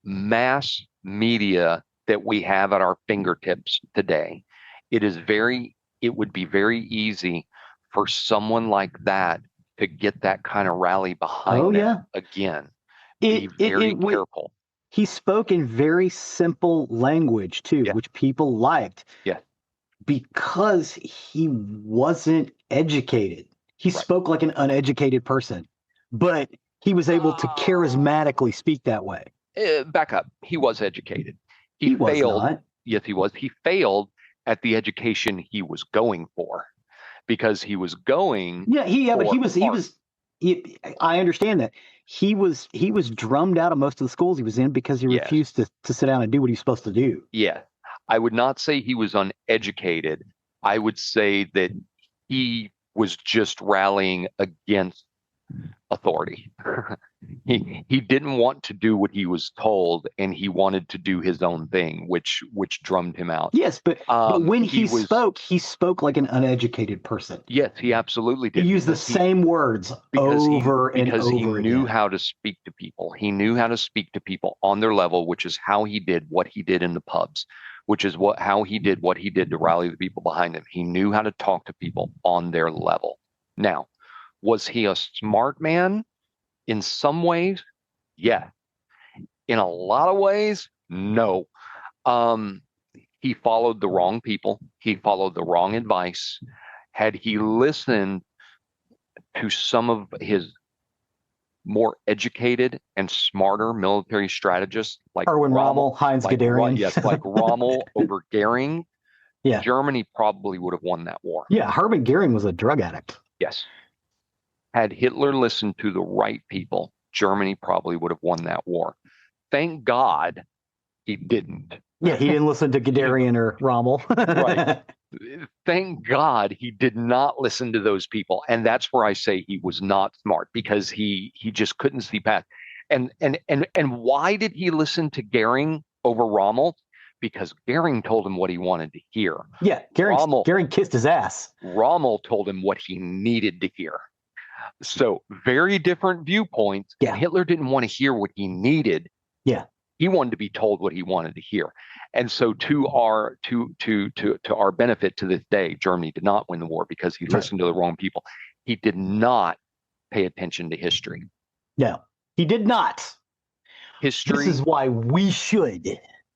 mass media that we have at our fingertips today. It would be very easy for someone like that to get that kind of rally behind them again. Be very careful. He spoke in very simple language too, which people liked. Yeah. Because he wasn't educated. He spoke like an uneducated person, but he was able to charismatically speak that way. Back up. He was educated. He failed. Was not. Yes, he was. He failed at the education he was going for because he was going. Yeah, but he was. I understand that. He was drummed out of most of the schools he was in because he refused to sit down and do what he's supposed to do. Yeah. I would not say he was uneducated. I would say that he was just rallying against authority. He didn't want to do what he was told, and he wanted to do his own thing, which drummed him out. Yes, but when he was spoke like an uneducated person. Yes, he absolutely did. He used the same words over and over he knew again. how to speak to people. He knew how to speak to people on their level, which is how he did what he did in the pubs, which is how he did what he did to rally the people behind him. He knew how to talk to people on their level. Now, was he a smart man? In some ways, yeah. In a lot of ways, no. He followed the wrong people. He followed the wrong advice. Had he listened to some of his more educated and smarter military strategists like Erwin Rommel, Heinz Guderian. Yes, like Rommel over Goering, yeah, Germany probably would have won that war. Yeah, Hermann Goering was a drug addict. Yes. Had Hitler listened to the right people, Germany probably would have won that war. Thank God he didn't. Yeah, he didn't listen to Guderian or Rommel. Right. Thank God he did not listen to those people. And that's where I say he was not smart, because he just couldn't see past. And why did he listen to Goering over Rommel? Because Goering told him what he wanted to hear. Yeah, Goering kissed his ass. Rommel told him what he needed to hear. So very different viewpoints. Yeah. Hitler didn't want to hear what he needed. Yeah. He wanted to be told what he wanted to hear. And so to our benefit to this day, Germany did not win the war because he listened to the wrong people. He did not pay attention to history. No, he did not. History. This is why we should.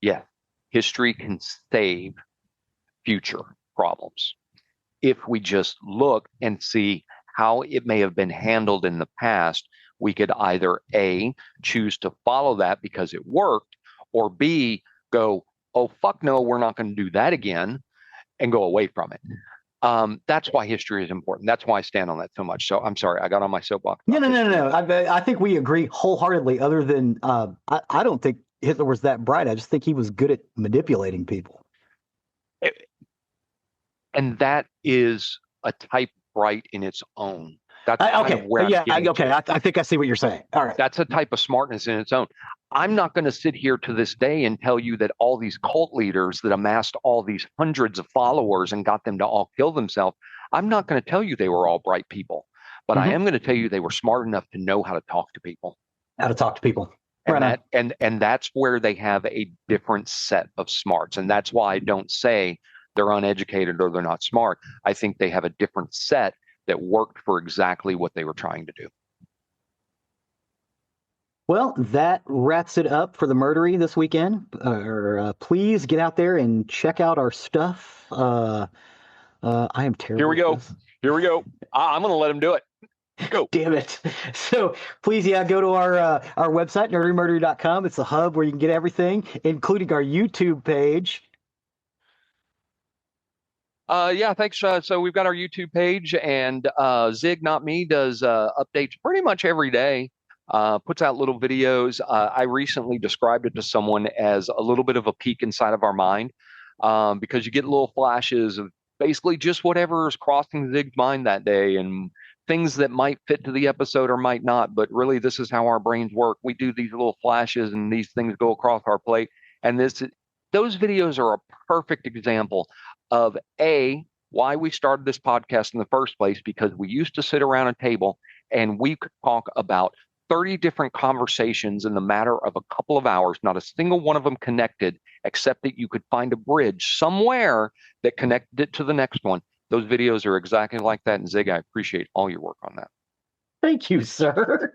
Yeah. History can save future problems if we just look and see how it may have been handled in the past. We could either A, choose to follow that because it worked, or B, go, oh, fuck no, we're not going to do that again, and go away from it. That's why history is important. That's why I stand on that so much. So I'm sorry, I got on my soapbox. No. I think we agree wholeheartedly, other than I don't think Hitler was that bright. I just think he was good at manipulating people. And that is a type bright in its own. That's okay. I think I see what you're saying. All right. That's a type of smartness in its own. I'm not going to sit here to this day and tell you that all these cult leaders that amassed all these hundreds of followers and got them to all kill themselves, I'm not going to tell you they were all bright people, but I am going to tell you they were smart enough to know how to talk to people. How to talk to people. And that's where they have a different set of smarts. And that's why I don't say they're uneducated or they're not smart. I think they have a different set that worked for exactly what they were trying to do. Well, that wraps it up for the Murdery this weekend. Please get out there and check out our stuff. I am terrible. Here we go. I'm going to let him do it. Go. Damn it. So please, go to our website, nerderymurdery.com. It's the hub where you can get everything, including our YouTube page. Thanks. So we've got our YouTube page, and Zig, not me, does updates pretty much every day. Puts out little videos. I recently described it to someone as a little bit of a peek inside of our mind, because you get little flashes of basically just whatever is crossing Zig's mind that day, and things that might fit to the episode or might not. But really, this is how our brains work. We do these little flashes, and these things go across our plate. And those videos are a perfect example of why we started this podcast in the first place, because we used to sit around a table and we could talk about 30 different conversations in the matter of a couple of hours, not a single one of them connected, except that you could find a bridge somewhere that connected it to the next one. Those videos are exactly like that. And Zig, I appreciate all your work on that. Thank you, sir.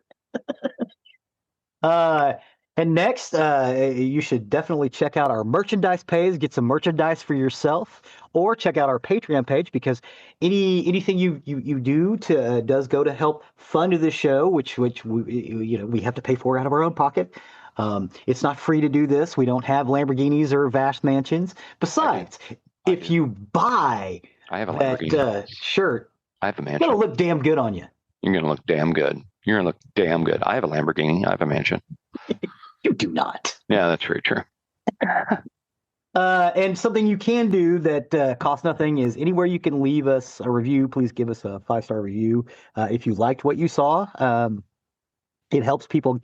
And next, you should definitely check out our merchandise page, get some merchandise for yourself, or check out our Patreon page, because anything you do does go to help fund the show, which we have to pay for out of our own pocket. It's not free to do this. We don't have Lamborghinis or vast mansions. Besides, if you buy that shirt, I have a mansion. It's gonna look damn good on you. You're gonna look damn good. You're gonna look damn good. I have a Lamborghini. I have a mansion. You do not. Yeah, that's very true. And something you can do that costs nothing is anywhere you can leave us a review. Please give us a 5-star review if you liked what you saw. It helps people.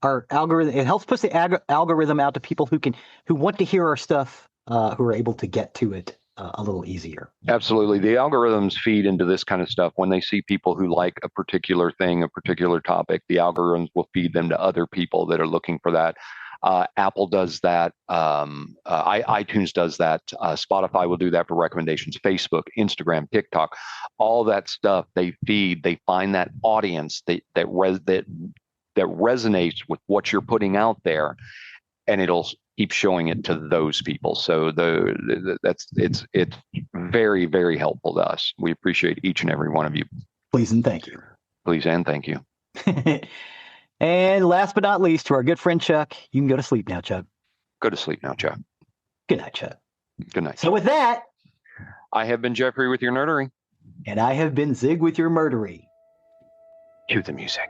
Our algorithm. It helps push the algorithm out to people who want to hear our stuff, who are able to get to it a little easier. Absolutely. The algorithms feed into this kind of stuff. When they see people who like a particular thing, a particular topic, the algorithms will feed them to other people that are looking for that. Apple does that. iTunes does that. Spotify will do that for recommendations. Facebook, Instagram, TikTok, all that stuff they feed. They find that audience that resonates with what you're putting out there, and it'll keep showing it to those people. So it's very, very helpful to us. We appreciate each and every one of you. Please and thank you. Please and thank you. And last but not least, to our good friend Chuck, you can go to sleep now, Chuck. Go to sleep now, Chuck. Good night, Chuck. Good night. So with that, I have been Geoffrey with your Nerdery. And I have been Zig with your Murdery. Cue the music.